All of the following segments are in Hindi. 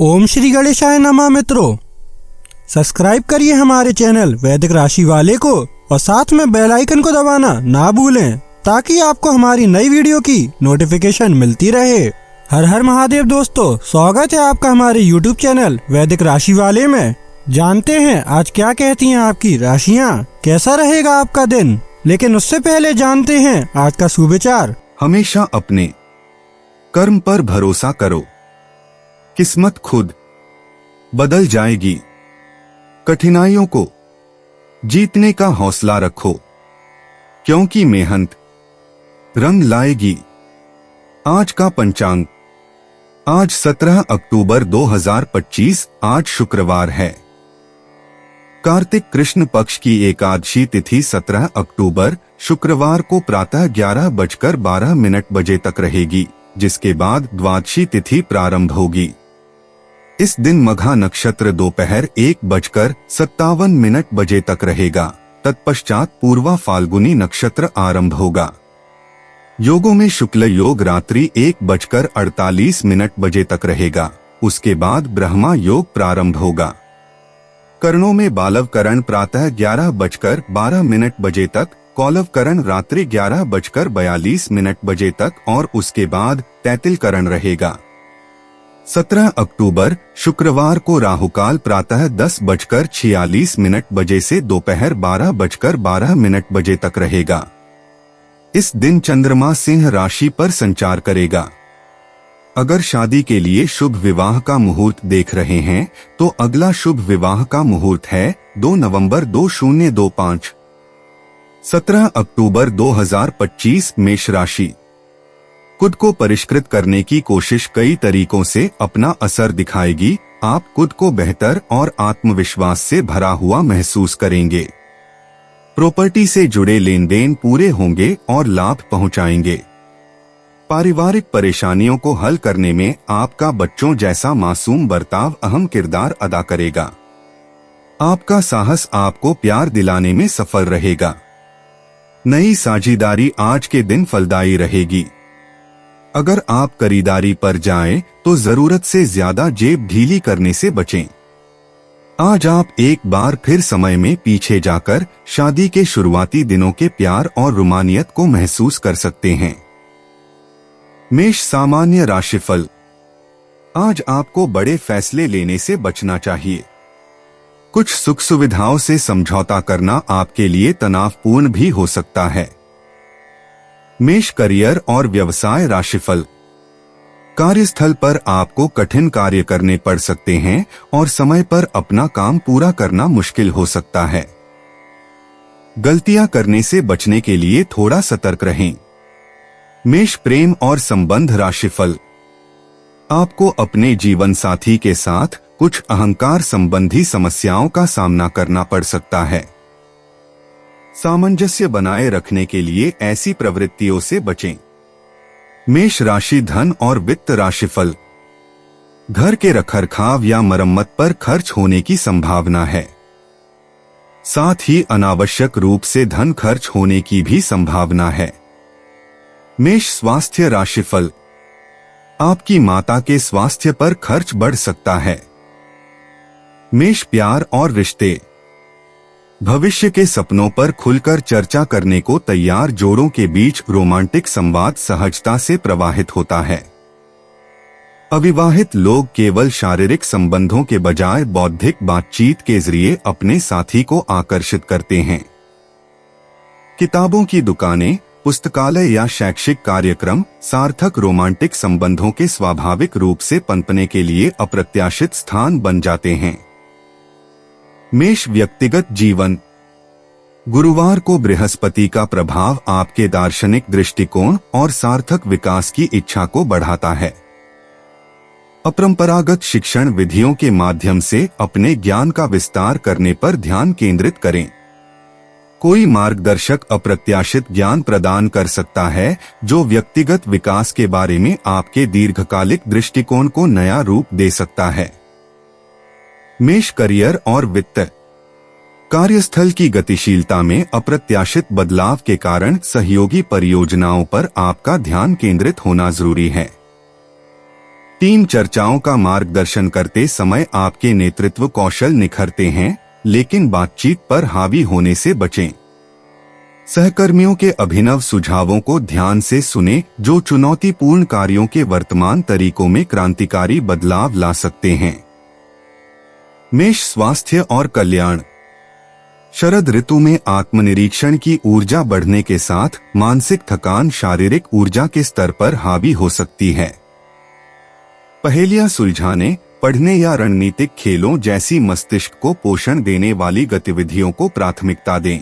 ओम श्री गणेशाय नमः। मित्रों, सब्सक्राइब करिए हमारे चैनल वैदिक राशि वाले को और साथ में बेल आइकन को दबाना ना भूलें ताकि आपको हमारी नई वीडियो की नोटिफिकेशन मिलती रहे। हर हर महादेव दोस्तों, स्वागत है आपका हमारे YouTube चैनल वैदिक राशि वाले में। जानते हैं आज क्या कहती हैं आपकी राशियां, कैसा रहेगा आपका दिन। लेकिन उससे पहले जानते हैं आज का सुविचार। हमेशा अपने कर्म पर भरोसा करो, किस्मत खुद बदल जाएगी। कठिनाइयों को जीतने का हौसला रखो, क्योंकि मेहनत रंग लाएगी। आज का पंचांग, आज 17 अक्टूबर 2025, आज शुक्रवार है। कार्तिक कृष्ण पक्ष की एकादशी तिथि 17 अक्टूबर शुक्रवार को प्रातः 11:12 तक रहेगी, जिसके बाद द्वादशी तिथि प्रारंभ होगी। इस दिन मघा नक्षत्र दोपहर 1:57 तक रहेगा। तत्पश्चात पूर्वा फाल्गुनी नक्षत्र आरंभ होगा। योगों में शुक्ल योग रात्रि 1:48 तक रहेगा। उसके बाद ब्रह्मा योग प्रारंभ होगा। करणों में बालव करण प्रातः 11:12 तक, कौलव करण रात्रि 11:42 तक और उसके बाद तैतिल करण रहेगा। 17 अक्टूबर शुक्रवार को राहुकाल प्रातः 10:46 से दोपहर 12:12 तक रहेगा। इस दिन चंद्रमा सिंह राशि पर संचार करेगा। अगर शादी के लिए शुभ विवाह का मुहूर्त देख रहे हैं तो अगला शुभ विवाह का मुहूर्त है 2 नवंबर 2025। 17 अक्टूबर 2025 मेष राशि। खुद को परिष्कृत करने की कोशिश कई तरीकों से अपना असर दिखाएगी। आप खुद को बेहतर और आत्मविश्वास से भरा हुआ महसूस करेंगे। प्रॉपर्टी से जुड़े लेन देन पूरे होंगे और लाभ पहुंचाएंगे। पारिवारिक परेशानियों को हल करने में आपका बच्चों जैसा मासूम बर्ताव अहम किरदार अदा करेगा। आपका साहस आपको प्यार दिलाने में सफल रहेगा। नई साझेदारी आज के दिन फलदायी रहेगी। अगर आप खरीदारी पर जाएं तो जरूरत से ज्यादा जेब ढीली करने से बचें। आज आप एक बार फिर समय में पीछे जाकर शादी के शुरुआती दिनों के प्यार और रोमानियत को महसूस कर सकते हैं। मेष सामान्य राशिफल। आज आपको बड़े फैसले लेने से बचना चाहिए। कुछ सुख सुविधाओं से समझौता करना आपके लिए तनावपूर्ण भी हो सकता है। मेष करियर और व्यवसाय राशिफल। कार्यस्थल पर आपको कठिन कार्य करने पड़ सकते हैं और समय पर अपना काम पूरा करना मुश्किल हो सकता है। गलतियां करने से बचने के लिए थोड़ा सतर्क रहें। मेष प्रेम और संबंध राशिफल। आपको अपने जीवन साथी के साथ कुछ अहंकार संबंधी समस्याओं का सामना करना पड़ सकता है। सामंजस्य बनाए रखने के लिए ऐसी प्रवृत्तियों से बचें। मेष राशि धन और वित्त राशिफल। घर के रखरखाव या मरम्मत पर खर्च होने की संभावना है। साथ ही अनावश्यक रूप से धन खर्च होने की भी संभावना है। मेष स्वास्थ्य राशिफल। आपकी माता के स्वास्थ्य पर खर्च बढ़ सकता है। मेष प्यार और रिश्ते। भविष्य के सपनों पर खुलकर चर्चा करने को तैयार जोड़ों के बीच रोमांटिक संवाद सहजता से प्रवाहित होता है। अविवाहित लोग केवल शारीरिक संबंधों के बजाय बौद्धिक बातचीत के जरिए अपने साथी को आकर्षित करते हैं। किताबों की दुकानें, पुस्तकालय या शैक्षिक कार्यक्रम सार्थक रोमांटिक संबंधों के स्वाभाविक रूप से पनपने के लिए अप्रत्याशित स्थान बन जाते हैं। मेष व्यक्तिगत जीवन। गुरुवार को बृहस्पति का प्रभाव आपके दार्शनिक दृष्टिकोण और सार्थक विकास की इच्छा को बढ़ाता है। अपरंपरागत शिक्षण विधियों के माध्यम से अपने ज्ञान का विस्तार करने पर ध्यान केंद्रित करें। कोई मार्गदर्शक अप्रत्याशित ज्ञान प्रदान कर सकता है जो व्यक्तिगत विकास के बारे में आपके दीर्घकालिक दृष्टिकोण को नया रूप दे सकता है। मेष करियर और वित्त। कार्यस्थल की गतिशीलता में अप्रत्याशित बदलाव के कारण सहयोगी परियोजनाओं पर आपका ध्यान केंद्रित होना जरूरी है। टीम चर्चाओं का मार्गदर्शन करते समय आपके नेतृत्व कौशल निखरते हैं, लेकिन बातचीत पर हावी होने से बचें। सहकर्मियों के अभिनव सुझावों को ध्यान से सुनें, जो चुनौतीपूर्ण कार्यों के वर्तमान तरीकों में क्रांतिकारी बदलाव ला सकते हैं। मेष, स्वास्थ्य और कल्याण। शरद ऋतु में आत्मनिरीक्षण की ऊर्जा बढ़ने के साथ मानसिक थकान शारीरिक ऊर्जा के स्तर पर हावी हो सकती है। पहेलियां सुलझाने, पढ़ने या रणनीतिक खेलों जैसी मस्तिष्क को पोषण देने वाली गतिविधियों को प्राथमिकता दें।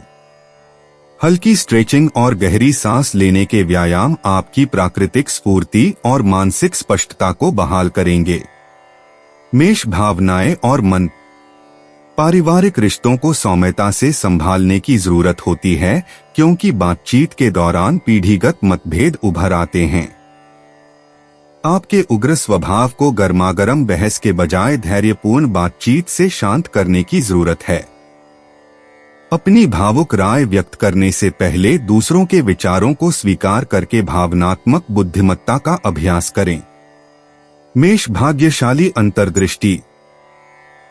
हल्की स्ट्रेचिंग और गहरी सांस लेने के व्यायाम आपकी प्राकृतिक स्फूर्ति और मानसिक स्पष्टता को बहाल करेंगे। मेष, भावनाएं और मन। पारिवारिक रिश्तों को सौम्यता से संभालने की जरूरत होती है, क्योंकि बातचीत के दौरान पीढ़ीगत मतभेद उभर आते हैं। आपके उग्र स्वभाव को गर्मागर्म बहस के बजाय धैर्यपूर्ण बातचीत से शांत करने की जरूरत है। अपनी भावुक राय व्यक्त करने से पहले दूसरों के विचारों को स्वीकार करके भावनात्मक बुद्धिमत्ता का अभ्यास करें। मेष, भाग्यशाली अंतर्दृष्टि।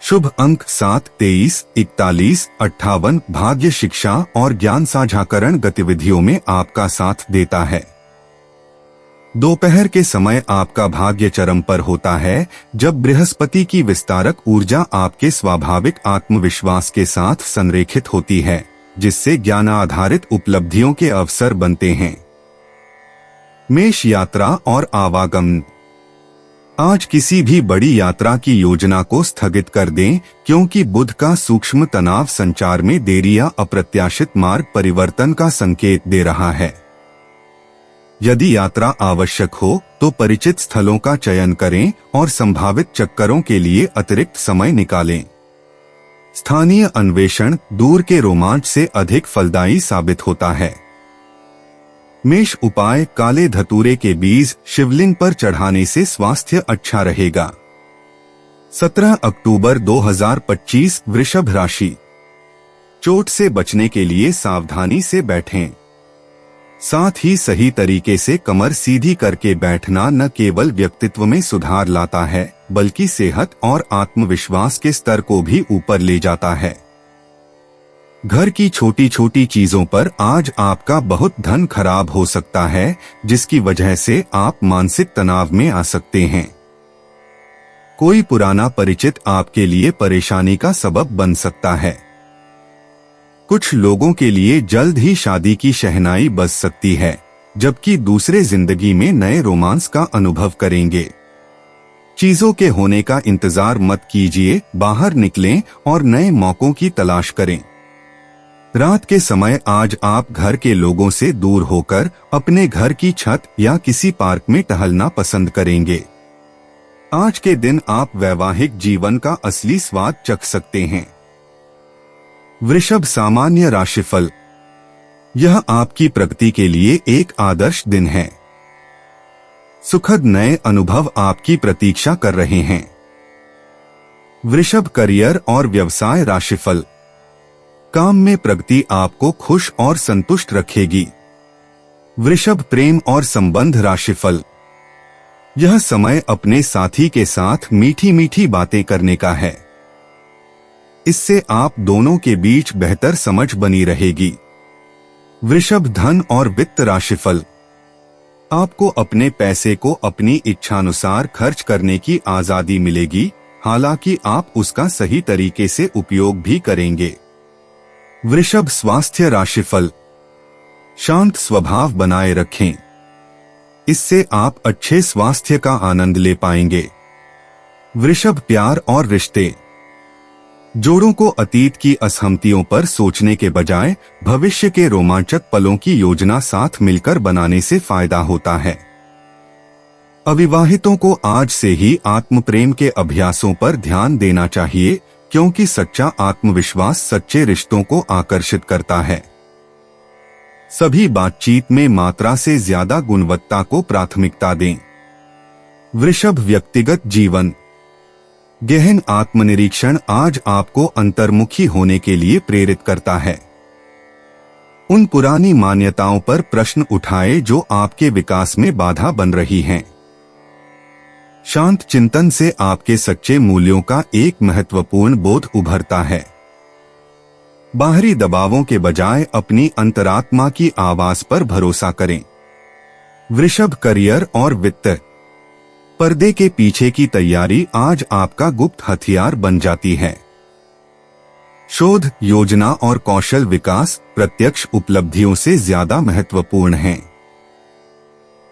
शुभ अंक 7, 23, 41, 58। भाग्य शिक्षा और ज्ञान साझाकरण गतिविधियों में आपका साथ देता है। दोपहर के समय आपका भाग्य चरम पर होता है, जब बृहस्पति की विस्तारक ऊर्जा आपके स्वाभाविक आत्मविश्वास के साथ संरेखित होती है, जिससे ज्ञान आधारित उपलब्धियों के अवसर बनते हैं। मेष, यात्रा और आवागमन। आज किसी भी बड़ी यात्रा की योजना को स्थगित कर दें, क्योंकि बुध का सूक्ष्म तनाव संचार में देरी या अप्रत्याशित मार्ग परिवर्तन का संकेत दे रहा है। यदि यात्रा आवश्यक हो तो परिचित स्थलों का चयन करें और संभावित चक्करों के लिए अतिरिक्त समय निकालें। स्थानीय अन्वेषण दूर के रोमांच से अधिक फलदायी साबित होता है। मेष, उपाय, काले धतूरे के बीज शिवलिंग पर चढ़ाने से स्वास्थ्य अच्छा रहेगा। 17 अक्टूबर 2025। वृषभ राशि। चोट से बचने के लिए सावधानी से बैठें। साथ ही सही तरीके से कमर सीधी करके बैठना न केवल व्यक्तित्व में सुधार लाता है, बल्कि सेहत और आत्मविश्वास के स्तर को भी ऊपर ले जाता है। घर की छोटी छोटी चीजों पर आज आपका बहुत धन खराब हो सकता है, जिसकी वजह से आप मानसिक तनाव में आ सकते हैं। कोई पुराना परिचित आपके लिए परेशानी का सबब बन सकता है। कुछ लोगों के लिए जल्द ही शादी की शहनाई बज सकती है, जबकि दूसरे जिंदगी में नए रोमांस का अनुभव करेंगे। चीजों के होने का इंतजार मत कीजिए, बाहर निकलें और नए मौकों की तलाश करें। रात के समय आज आप घर के लोगों से दूर होकर अपने घर की छत या किसी पार्क में टहलना पसंद करेंगे। आज के दिन आप वैवाहिक जीवन का असली स्वाद चख सकते हैं। वृषभ, सामान्य राशिफल। यह आपकी प्रगति के लिए एक आदर्श दिन है। सुखद नए अनुभव आपकी प्रतीक्षा कर रहे हैं। वृषभ, करियर और व्यवसाय राशिफल। काम में प्रगति आपको खुश और संतुष्ट रखेगी। वृषभ, प्रेम और संबंध राशिफल। यह समय अपने साथी के साथ मीठी मीठी बातें करने का है। इससे आप दोनों के बीच बेहतर समझ बनी रहेगी। वृषभ, धन और वित्त राशिफल। आपको अपने पैसे को अपनी इच्छानुसार खर्च करने की आजादी मिलेगी, हालांकि आप उसका सही तरीके से उपयोग भी करेंगे। वृषभ, स्वास्थ्य राशिफल। शांत स्वभाव बनाए रखें, इससे आप अच्छे स्वास्थ्य का आनंद ले पाएंगे। वृषभ, प्यार और रिश्ते। जोड़ों को अतीत की असहमतियों पर सोचने के बजाय भविष्य के रोमांचक पलों की योजना साथ मिलकर बनाने से फायदा होता है। अविवाहितों को आज से ही आत्म प्रेम के अभ्यासों पर ध्यान देना चाहिए, क्योंकि सच्चा आत्मविश्वास सच्चे रिश्तों को आकर्षित करता है। सभी बातचीत में मात्रा से ज्यादा गुणवत्ता को प्राथमिकता दें। वृषभ, व्यक्तिगत जीवन। गहन आत्मनिरीक्षण आज आपको अंतर्मुखी होने के लिए प्रेरित करता है। उन पुरानी मान्यताओं पर प्रश्न उठाएं जो आपके विकास में बाधा बन रही हैं। शांत चिंतन से आपके सच्चे मूल्यों का एक महत्वपूर्ण बोध उभरता है। बाहरी दबावों के बजाय अपनी अंतरात्मा की आवाज पर भरोसा करें। वृषभ, करियर और वित्त। पर्दे के पीछे की तैयारी आज आपका गुप्त हथियार बन जाती है। शोध, योजना और कौशल विकास प्रत्यक्ष उपलब्धियों से ज्यादा महत्वपूर्ण हैं।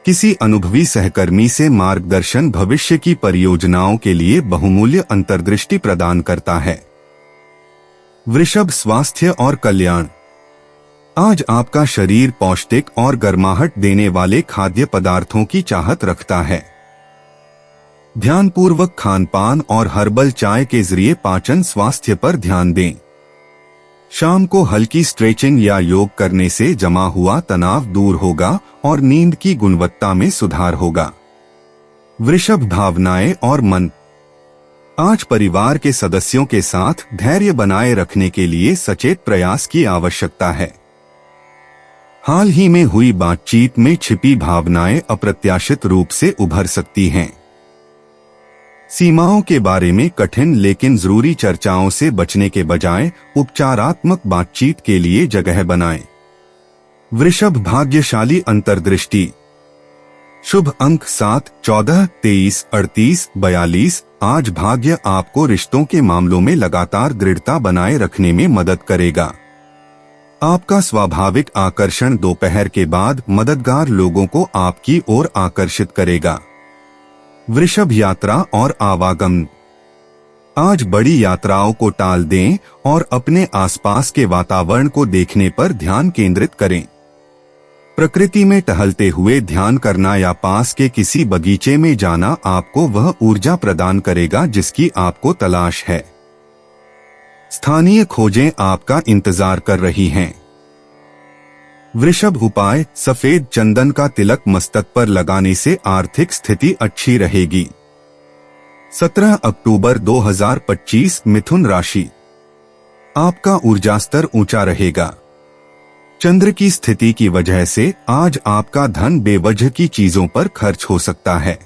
किसी अनुभवी सहकर्मी से मार्गदर्शन भविष्य की परियोजनाओं के लिए बहुमूल्य अंतर्दृष्टि प्रदान करता है। वृषभ, स्वास्थ्य और कल्याण। आज आपका शरीर पौष्टिक और गर्माहट देने वाले खाद्य पदार्थों की चाहत रखता है। ध्यानपूर्वक खानपान और हर्बल चाय के जरिए पाचन स्वास्थ्य पर ध्यान दें। शाम को हल्की स्ट्रेचिंग या योग करने से जमा हुआ तनाव दूर होगा और नींद की गुणवत्ता में सुधार होगा। वृषभ, भावनाएं और मन। आज परिवार के सदस्यों के साथ धैर्य बनाए रखने के लिए सचेत प्रयास की आवश्यकता है। हाल ही में हुई बातचीत में छिपी भावनाएं अप्रत्याशित रूप से उभर सकती हैं। सीमाओं के बारे में कठिन लेकिन जरूरी चर्चाओं से बचने के बजाय उपचारात्मक बातचीत के लिए जगह बनाएं। वृषभ, भाग्यशाली अंतर्दृष्टि। शुभ अंक 7, 14, 23, 38, 42। आज भाग्य आपको रिश्तों के मामलों में लगातार दृढ़ता बनाए रखने में मदद करेगा। आपका स्वाभाविक आकर्षण दोपहर के बाद मददगार लोगों को आपकी ओर आकर्षित करेगा। वृषभ, यात्रा और आवागमन। आज बड़ी यात्राओं को टाल दें और अपने आसपास के वातावरण को देखने पर ध्यान केंद्रित करें। प्रकृति में टहलते हुए ध्यान करना या पास के किसी बगीचे में जाना आपको वह ऊर्जा प्रदान करेगा जिसकी आपको तलाश है। स्थानीय खोजें आपका इंतजार कर रही हैं। वृषभ, उपाय, सफेद चंदन का तिलक मस्तक पर लगाने से आर्थिक स्थिति अच्छी रहेगी। 17 अक्टूबर 2025, मिथुन राशि। आपका ऊर्जा स्तर ऊंचा रहेगा। चंद्र की स्थिति की वजह से आज आपका धन बेवजह की चीजों पर खर्च हो सकता है।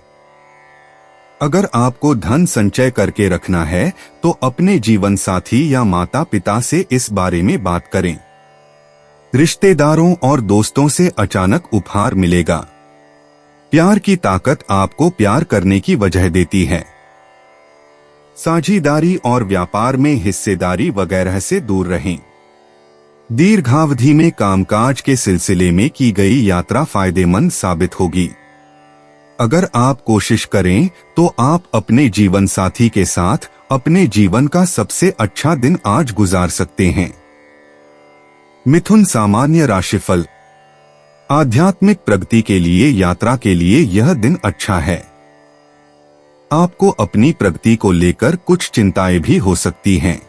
अगर आपको धन संचय करके रखना है तो अपने जीवन साथी या माता पिता से इस बारे में बात करें। रिश्तेदारों और दोस्तों से अचानक उपहार मिलेगा। प्यार की ताकत आपको प्यार करने की वजह देती है। साझेदारी और व्यापार में हिस्सेदारी वगैरह से दूर रहें। दीर्घावधि में कामकाज के सिलसिले में की गई यात्रा फायदेमंद साबित होगी। अगर आप कोशिश करें तो आप अपने जीवन साथी के साथ अपने जीवन का सबसे अच्छा दिन आज गुजार सकते हैं। मिथुन, सामान्य राशिफल। आध्यात्मिक प्रगति के लिए यात्रा के लिए यह दिन अच्छा है। आपको अपनी प्रगति को लेकर कुछ चिंताएं भी हो सकती हैं।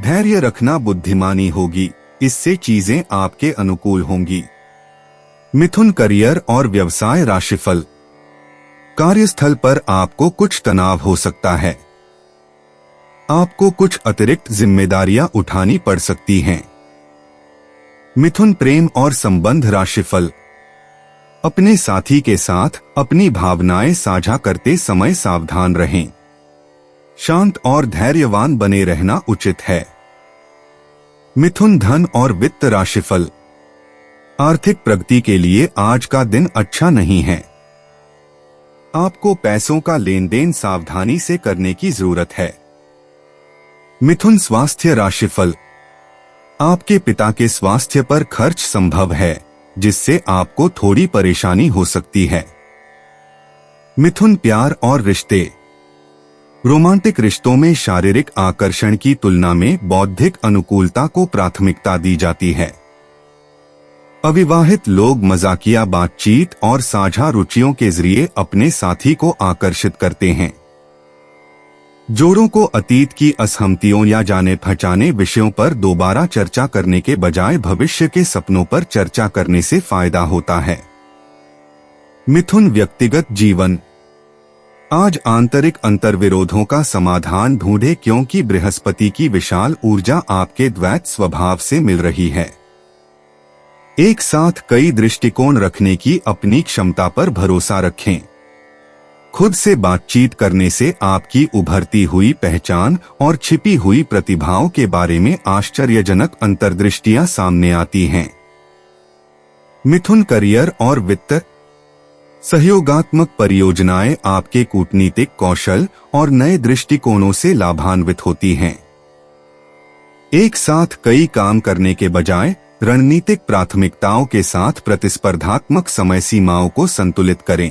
धैर्य रखना बुद्धिमानी होगी, इससे चीजें आपके अनुकूल होंगी। मिथुन, करियर और व्यवसाय राशिफल। कार्यस्थल पर आपको कुछ तनाव हो सकता है। आपको कुछ अतिरिक्त जिम्मेदारियां उठानी पड़ सकती हैं। मिथुन, प्रेम और संबंध राशिफल। अपने साथी के साथ अपनी भावनाएं साझा करते समय सावधान रहें। शांत और धैर्यवान बने रहना उचित है। मिथुन, धन और वित्त राशिफल। आर्थिक प्रगति के लिए आज का दिन अच्छा नहीं है। आपको पैसों का लेन देन सावधानी से करने की जरूरत है। मिथुन, स्वास्थ्य राशिफल। आपके पिता के स्वास्थ्य पर खर्च संभव है, जिससे आपको थोड़ी परेशानी हो सकती है। मिथुन, प्यार और रिश्ते। रोमांटिक रिश्तों में शारीरिक आकर्षण की तुलना में बौद्धिक अनुकूलता को प्राथमिकता दी जाती है। अविवाहित लोग मजाकिया बातचीत और साझा रुचियों के जरिए अपने साथी को आकर्षित करते हैं। जोड़ों को अतीत की असहमतियों या जाने पहचाने विषयों पर दोबारा चर्चा करने के बजाय भविष्य के सपनों पर चर्चा करने से फायदा होता है। मिथुन, व्यक्तिगत जीवन। आज आंतरिक अंतर्विरोधों का समाधान ढूंढे क्योंकि बृहस्पति की विशाल ऊर्जा आपके द्वैत स्वभाव से मिल रही है। एक साथ कई दृष्टिकोण रखने की अपनी क्षमता पर भरोसा रखें। खुद से बातचीत करने से आपकी उभरती हुई पहचान और छिपी हुई प्रतिभाओं के बारे में आश्चर्यजनक अंतर्दृष्टियां सामने आती हैं। मिथुन करियर और वित्त। सहयोगात्मक परियोजनाएं आपके कूटनीतिक कौशल और नए दृष्टिकोणों से लाभान्वित होती हैं। एक साथ कई काम करने के बजाय रणनीतिक प्राथमिकताओं के साथ प्रतिस्पर्धात्मक समय सीमाओं को संतुलित करें।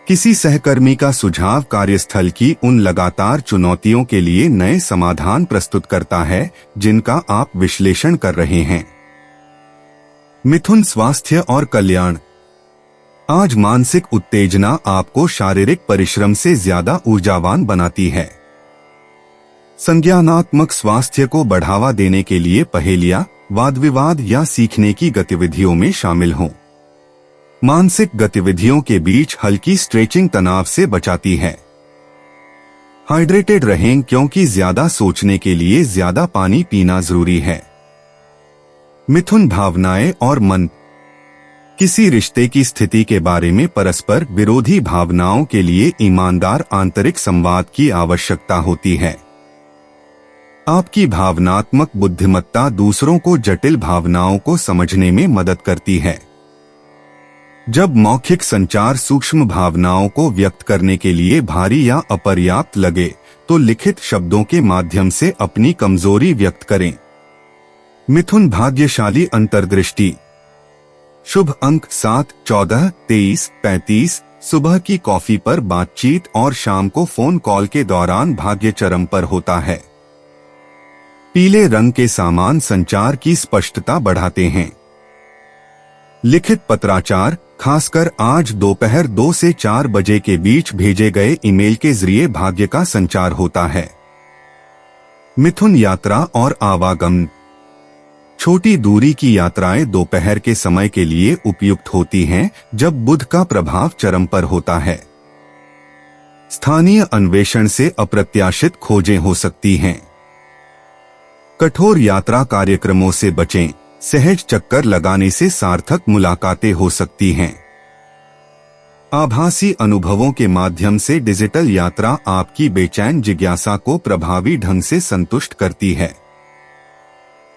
किसी सहकर्मी का सुझाव कार्यस्थल की उन लगातार चुनौतियों के लिए नए समाधान प्रस्तुत करता है जिनका आप विश्लेषण कर रहे हैं। मिथुन स्वास्थ्य और कल्याण। आज मानसिक उत्तेजना आपको शारीरिक परिश्रम से ज्यादा ऊर्जावान बनाती है। संज्ञानात्मक स्वास्थ्य को बढ़ावा देने के लिए पहेलियां, वाद विवाद या सीखने की गतिविधियों में शामिल हों। मानसिक गतिविधियों के बीच हल्की स्ट्रेचिंग तनाव से बचाती है। हाइड्रेटेड रहें क्योंकि ज्यादा सोचने के लिए ज्यादा पानी पीना जरूरी है। मिथुन भावनाएं और मन। किसी रिश्ते की स्थिति के बारे में परस्पर विरोधी भावनाओं के लिए ईमानदार आंतरिक संवाद की आवश्यकता होती है। आपकी भावनात्मक बुद्धिमत्ता दूसरों को जटिल भावनाओं को समझने में मदद करती है। जब मौखिक संचार सूक्ष्म भावनाओं को व्यक्त करने के लिए भारी या अपर्याप्त लगे तो लिखित शब्दों के माध्यम से अपनी कमजोरी व्यक्त करें। मिथुन भाग्यशाली अंतर्दृष्टि। शुभ अंक 7, 14, 23, 35। सुबह की कॉफी पर बातचीत और शाम को फोन कॉल के दौरान भाग्य चरम पर होता है। पीले रंग के सामान संचार की स्पष्टता बढ़ाते हैं। लिखित पत्राचार, खासकर आज दोपहर 2 से 4 बजे के बीच भेजे गए ईमेल के जरिए भाग्य का संचार होता है। मिथुन यात्रा और आवागमन। छोटी दूरी की यात्राएं दोपहर के समय के लिए उपयुक्त होती हैं जब बुध का प्रभाव चरम पर होता है। स्थानीय अन्वेषण से अप्रत्याशित खोजें हो सकती हैं। कठोर यात्रा कार्यक्रमों से बचें। सहज चक्कर लगाने से सार्थक मुलाकातें हो सकती हैं। आभासी अनुभवों के माध्यम से डिजिटल यात्रा आपकी बेचैन जिज्ञासा को प्रभावी ढंग से संतुष्ट करती है।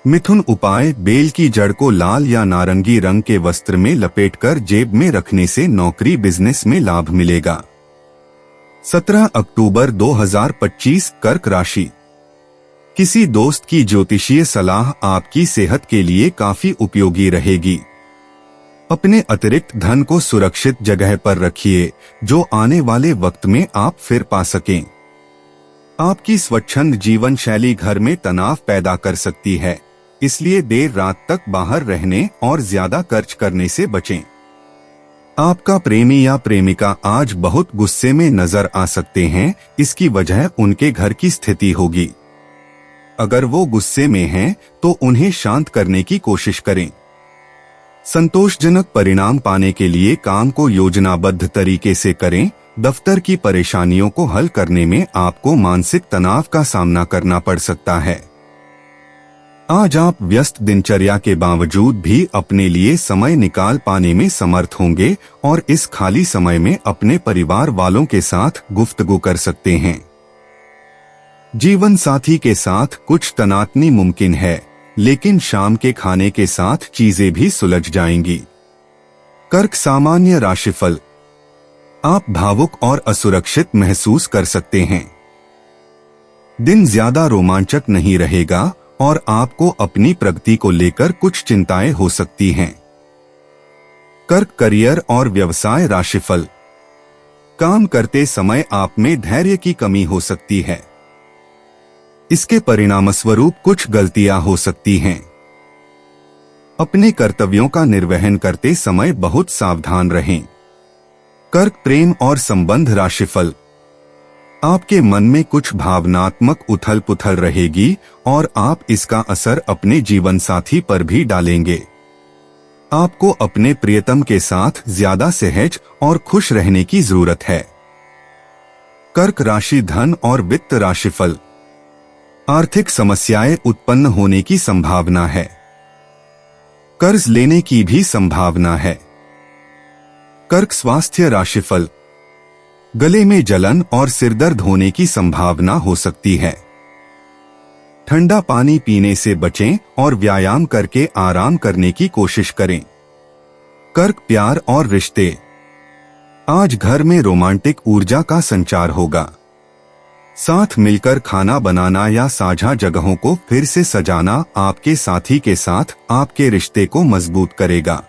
मिथुन उपाय। बेल की जड़ को लाल या नारंगी रंग के वस्त्र में लपेटकर जेब में रखने से नौकरी बिजनेस में लाभ मिलेगा। 17 अक्टूबर 2025। कर्क राशि। किसी दोस्त की ज्योतिषीय सलाह आपकी सेहत के लिए काफी उपयोगी रहेगी। अपने अतिरिक्त धन को सुरक्षित जगह पर रखिए जो आने वाले वक्त में आप फिर पा सकें। आपकी स्वच्छंद जीवन शैली घर में तनाव पैदा कर सकती है, इसलिए देर रात तक बाहर रहने और ज्यादा खर्च करने से बचें। आपका प्रेमी या प्रेमिका आज बहुत गुस्से में नजर आ सकते हैं, इसकी वजह उनके घर की स्थिति होगी। अगर वो गुस्से में हैं, तो उन्हें शांत करने की कोशिश करें। संतोषजनक परिणाम पाने के लिए काम को योजनाबद्ध तरीके से करें। दफ्तर की परेशानियों को हल करने में आपको मानसिक तनाव का सामना करना पड़ सकता है। आज आप व्यस्त दिनचर्या के बावजूद भी अपने लिए समय निकाल पाने में समर्थ होंगे और इस खाली समय में अपने परिवार वालों के साथ गुफ्तगू कर सकते हैं। जीवन साथी के साथ कुछ तनातनी मुमकिन है, लेकिन शाम के खाने के साथ चीजें भी सुलझ जाएंगी। कर्क सामान्य राशिफल। आप भावुक और असुरक्षित महसूस कर सकते हैं। दिन ज्यादा रोमांचक नहीं रहेगा और आपको अपनी प्रगति को लेकर कुछ चिंताएं हो सकती हैं। कर्क करियर और व्यवसाय राशिफल। काम करते समय आप में धैर्य की कमी हो सकती है। इसके परिणामस्वरूप कुछ गलतियां हो सकती हैं। अपने कर्तव्यों का निर्वहन करते समय बहुत सावधान रहें। कर्क प्रेम और संबंध राशिफल। आपके मन में कुछ भावनात्मक उथल पुथल रहेगी और आप इसका असर अपने जीवन साथी पर भी डालेंगे। आपको अपने प्रियतम के साथ ज्यादा सहज और खुश रहने की जरूरत है। कर्क राशि धन और वित्त राशिफल। आर्थिक समस्याएं उत्पन्न होने की संभावना है। कर्ज लेने की भी संभावना है। कर्क स्वास्थ्य राशिफल। गले में जलन और सिरदर्द होने की संभावना हो सकती है। ठंडा पानी पीने से बचें और व्यायाम करके आराम करने की कोशिश करें। कर्क, प्यार और रिश्ते। आज घर में रोमांटिक ऊर्जा का संचार होगा। साथ मिलकर खाना बनाना या साझा जगहों को फिर से सजाना आपके साथी के साथ आपके रिश्ते को मजबूत करेगा।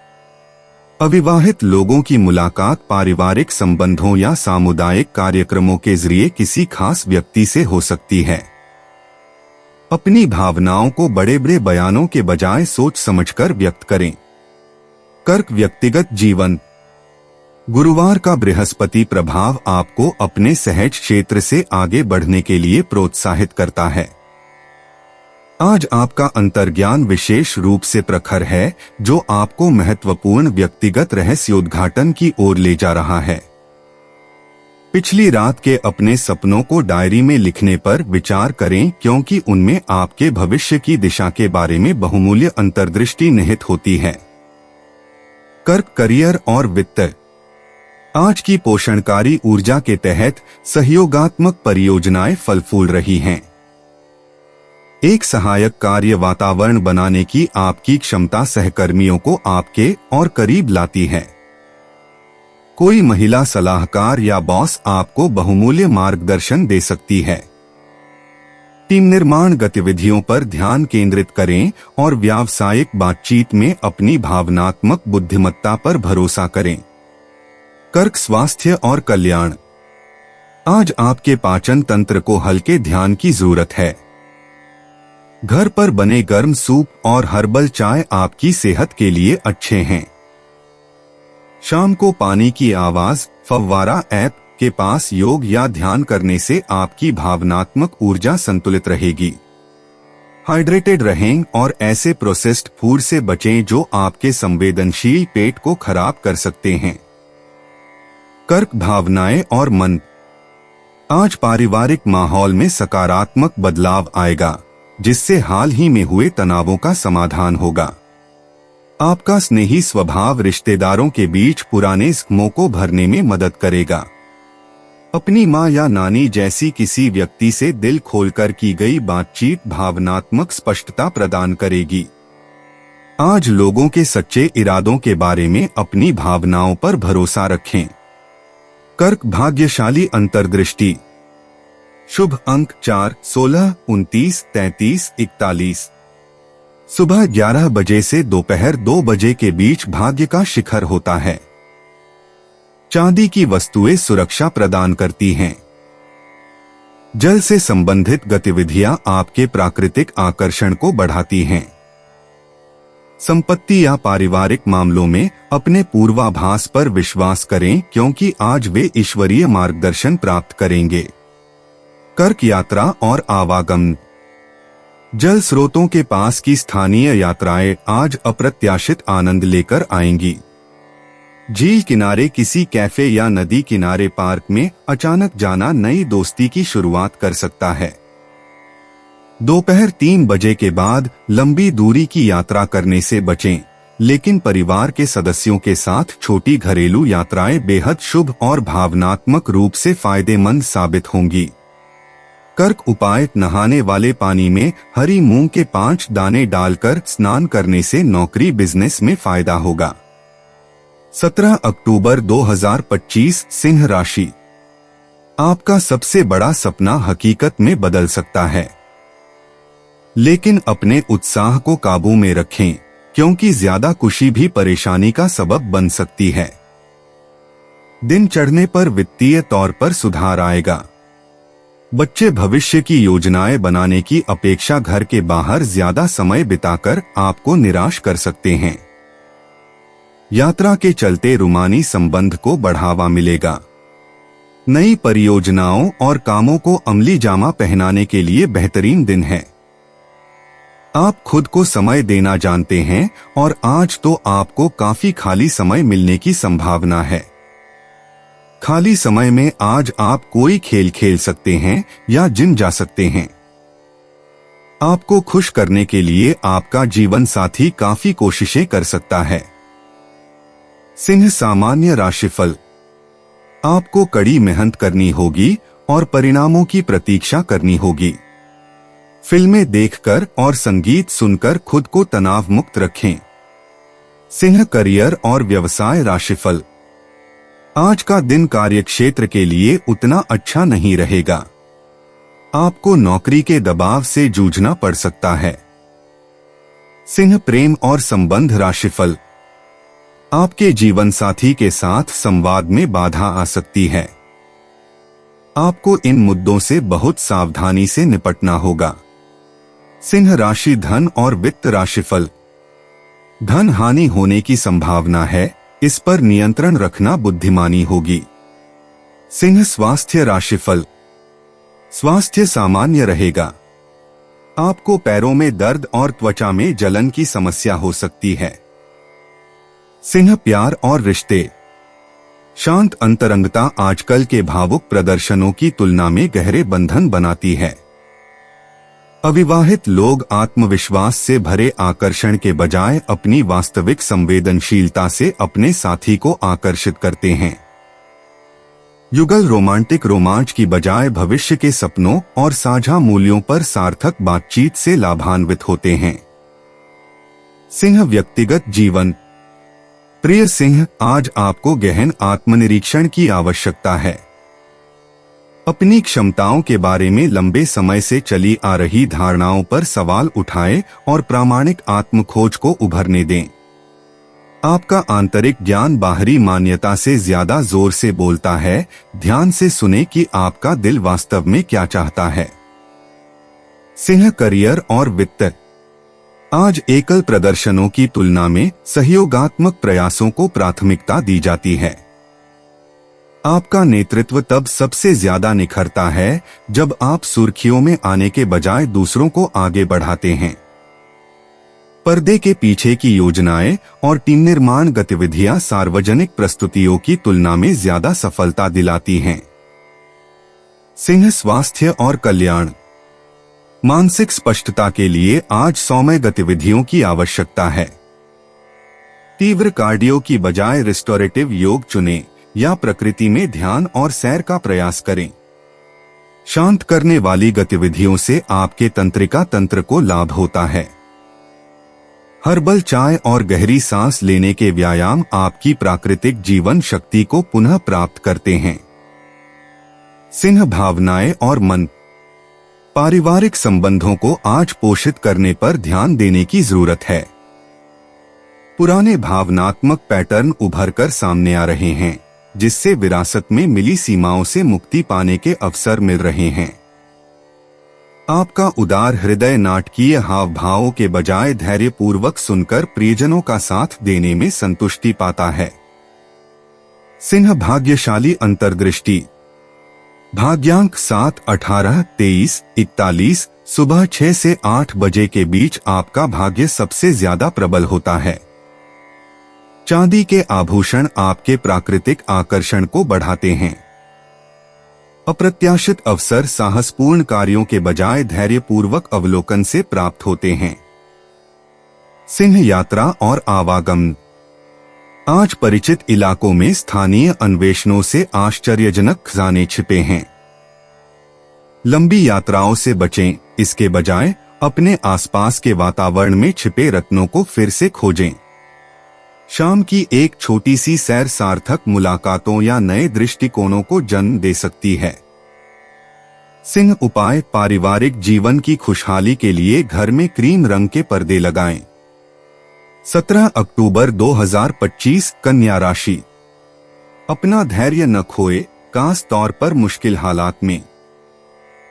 अविवाहित लोगों की मुलाकात पारिवारिक संबंधों या सामुदायिक कार्यक्रमों के जरिए किसी खास व्यक्ति से हो सकती है। अपनी भावनाओं को बड़े बड़े बयानों के बजाय सोच समझकर व्यक्त करें। कर्क, व्यक्तिगत जीवन। गुरुवार का बृहस्पति प्रभाव आपको अपने सहज क्षेत्र से आगे बढ़ने के लिए प्रोत्साहित करता है। आज आपका अंतर्ज्ञान विशेष रूप से प्रखर है, जो आपको महत्वपूर्ण व्यक्तिगत रहस्योद्घाटन की ओर ले जा रहा है। पिछली रात के अपने सपनों को डायरी में लिखने पर विचार करें, क्योंकि उनमें आपके भविष्य की दिशा के बारे में बहुमूल्य अंतर्दृष्टि निहित होती है। कर्क, करियर और वित्त। आज की पोषणकारी ऊर्जा के तहत सहयोगात्मक परियोजनाएं फल फूल रही हैं। एक सहायक कार्य वातावरण बनाने की आपकी क्षमता सहकर्मियों को आपके और करीब लाती है। कोई महिला सलाहकार या बॉस आपको बहुमूल्य मार्गदर्शन दे सकती है। टीम निर्माण गतिविधियों पर ध्यान केंद्रित करें और व्यावसायिक बातचीत में अपनी भावनात्मक बुद्धिमत्ता पर भरोसा करें। कर्क, स्वास्थ्य और कल्याण। आज आपके पाचन तंत्र को हल्के ध्यान की जरूरत है। घर पर बने गर्म सूप और हर्बल चाय आपकी सेहत के लिए अच्छे हैं। शाम को पानी की आवाज फव्वारा ऐप के पास योग या ध्यान करने से आपकी भावनात्मक ऊर्जा संतुलित रहेगी। हाइड्रेटेड रहें और ऐसे प्रोसेस्ड फूड से बचें जो आपके संवेदनशील पेट को खराब कर सकते हैं। कर्क, भावनाएं और मन। आज पारिवारिक माहौल में सकारात्मक बदलाव आएगा, जिससे हाल ही में हुए तनावों का समाधान होगा। आपका स्नेही स्वभाव रिश्तेदारों के बीच पुराने जख्मों को भरने में मदद करेगा। अपनी मां या नानी जैसी किसी व्यक्ति से दिल खोलकर की गई बातचीत भावनात्मक स्पष्टता प्रदान करेगी। आज लोगों के सच्चे इरादों के बारे में अपनी भावनाओं पर भरोसा रखें। कर्क, भाग्यशाली अंतर्दृष्टि। शुभ अंक 4, 16, 29, 33, 41। सुबह 11 बजे से दोपहर 2 बजे के बीच भाग्य का शिखर होता है। चांदी की वस्तुएं सुरक्षा प्रदान करती हैं। जल से संबंधित गतिविधियां आपके प्राकृतिक आकर्षण को बढ़ाती हैं। संपत्ति या पारिवारिक मामलों में अपने पूर्वाभास पर विश्वास करें, क्योंकि आज वे ईश्वरीय मार्गदर्शन प्राप्त करेंगे। कर्क, यात्रा और आवागमन। जल स्रोतों के पास की स्थानीय यात्राएं आज अप्रत्याशित आनंद लेकर आएंगी। झील किनारे किसी कैफे या नदी किनारे पार्क में अचानक जाना नई दोस्ती की शुरुआत कर सकता है। दोपहर 3 बजे के बाद लंबी दूरी की यात्रा करने से बचें, लेकिन परिवार के सदस्यों के साथ छोटी घरेलू यात्राएं बेहद शुभ और भावनात्मक रूप से फायदेमंद साबित होंगी। कर्क, उपाय। नहाने वाले पानी में हरी मूंग के 5 दाने डालकर स्नान करने से नौकरी बिजनेस में फायदा होगा। 17 अक्टूबर 2025, सिंह राशि। आपका सबसे बड़ा सपना हकीकत में बदल सकता है, लेकिन अपने उत्साह को काबू में रखें, क्योंकि ज्यादा खुशी भी परेशानी का सबब बन सकती है। दिन चढ़ने पर वित्तीय तौर पर सुधार आएगा। बच्चे भविष्य की योजनाएं बनाने की अपेक्षा घर के बाहर ज्यादा समय बिताकर आपको निराश कर सकते हैं। यात्रा के चलते रूमानी संबंध को बढ़ावा मिलेगा। नई परियोजनाओं और कामों को अमली जामा पहनाने के लिए बेहतरीन दिन है। आप खुद को समय देना जानते हैं और आज तो आपको काफी खाली समय मिलने की संभावना है। खाली समय में आज आप कोई खेल खेल सकते हैं या जिम जा सकते हैं। आपको खुश करने के लिए आपका जीवन साथी काफी कोशिशें कर सकता है। सिंह, सामान्य राशिफल। आपको कड़ी मेहनत करनी होगी और परिणामों की प्रतीक्षा करनी होगी। फिल्में देखकर और संगीत सुनकर खुद को तनाव मुक्त रखें। सिंह करियर और व्यवसाय राशिफल। आज का दिन कार्यक्षेत्र के लिए उतना अच्छा नहीं रहेगा। आपको नौकरी के दबाव से जूझना पड़ सकता है। सिंह प्रेम और संबंध राशिफल। आपके जीवन साथी के साथ संवाद में बाधा आ सकती है। आपको इन मुद्दों से बहुत सावधानी से निपटना होगा। सिंह राशि धन और वित्त राशिफल। धन हानि होने की संभावना है, इस पर नियंत्रण रखना बुद्धिमानी होगी। सिंह स्वास्थ्य राशिफल। स्वास्थ्य सामान्य रहेगा। आपको पैरों में दर्द और त्वचा में जलन की समस्या हो सकती है। सिंह प्यार और रिश्ते। शांत अंतरंगता आजकल के भावुक प्रदर्शनों की तुलना में गहरे बंधन बनाती है। अविवाहित लोग आत्मविश्वास से भरे आकर्षण के बजाय अपनी वास्तविक संवेदनशीलता से अपने साथी को आकर्षित करते हैं। युगल रोमांटिक रोमांच की बजाय भविष्य के सपनों और साझा मूल्यों पर सार्थक बातचीत से लाभान्वित होते हैं। सिंह व्यक्तिगत जीवन। प्रिय सिंह, आज आपको गहन आत्मनिरीक्षण की आवश्यकता है। अपनी क्षमताओं के बारे में लंबे समय से चली आ रही धारणाओं पर सवाल उठाएं और प्रामाणिक आत्मखोज को उभरने दें। आपका आंतरिक ज्ञान बाहरी मान्यता से ज्यादा जोर से बोलता है। ध्यान से सुने कि आपका दिल वास्तव में क्या चाहता है। सिंह करियर और वित्त। आज एकल प्रदर्शनों की तुलना में सहयोगात्मक प्रयासों को प्राथमिकता दी जाती है। आपका नेतृत्व तब सबसे ज्यादा निखरता है जब आप सुर्खियों में आने के बजाय दूसरों को आगे बढ़ाते हैं। पर्दे के पीछे की योजनाएं और टीम निर्माण गतिविधियां सार्वजनिक प्रस्तुतियों की तुलना में ज्यादा सफलता दिलाती हैं। सिंह स्वास्थ्य और कल्याण। मानसिक स्पष्टता के लिए आज सौम्य गतिविधियों की आवश्यकता है। तीव्र कार्डियो की बजाय रिस्टोरेटिव योग चुनें या प्रकृति में ध्यान और सैर का प्रयास करें। शांत करने वाली गतिविधियों से आपके तंत्रिका तंत्र को लाभ होता है। हर्बल चाय और गहरी सांस लेने के व्यायाम आपकी प्राकृतिक जीवन शक्ति को पुनः प्राप्त करते हैं। सिंह भावनाएं और मन। पारिवारिक संबंधों को आज पोषित करने पर ध्यान देने की जरूरत है। पुराने भावनात्मक पैटर्न उभर कर सामने आ रहे हैं, जिससे विरासत में मिली सीमाओं से मुक्ति पाने के अवसर मिल रहे हैं। आपका उदार हृदय नाटकीय हाव भावों के बजाय धैर्यपूर्वक सुनकर प्रियजनों का साथ देने में संतुष्टि पाता है। सिंह भाग्यशाली अंतर्दृष्टि। भाग्यांक 7, 18, 23, 41, सुबह 6 से 8 बजे के बीच आपका भाग्य सबसे ज्यादा प्रबल होता है। चांदी के आभूषण आपके प्राकृतिक आकर्षण को बढ़ाते हैं। अप्रत्याशित अवसर साहसपूर्ण कार्यों के बजाय धैर्यपूर्वक अवलोकन से प्राप्त होते हैं। सिंह यात्रा और आवागमन। आज परिचित इलाकों में स्थानीय अन्वेषणों से आश्चर्यजनक खजाने छिपे हैं। लंबी यात्राओं से बचें, इसके बजाय अपने आसपास के वातावरण में छिपे रत्नों को फिर से खोजें। शाम की एक छोटी सी सैर सार्थक मुलाकातों या नए दृष्टिकोणों को जन्म दे सकती है। सिंह उपाय। पारिवारिक जीवन की खुशहाली के लिए घर में क्रीम रंग के पर्दे लगाएं। 17 अक्टूबर 2025 कन्या राशि। अपना धैर्य न खोए, खास तौर पर मुश्किल हालात में।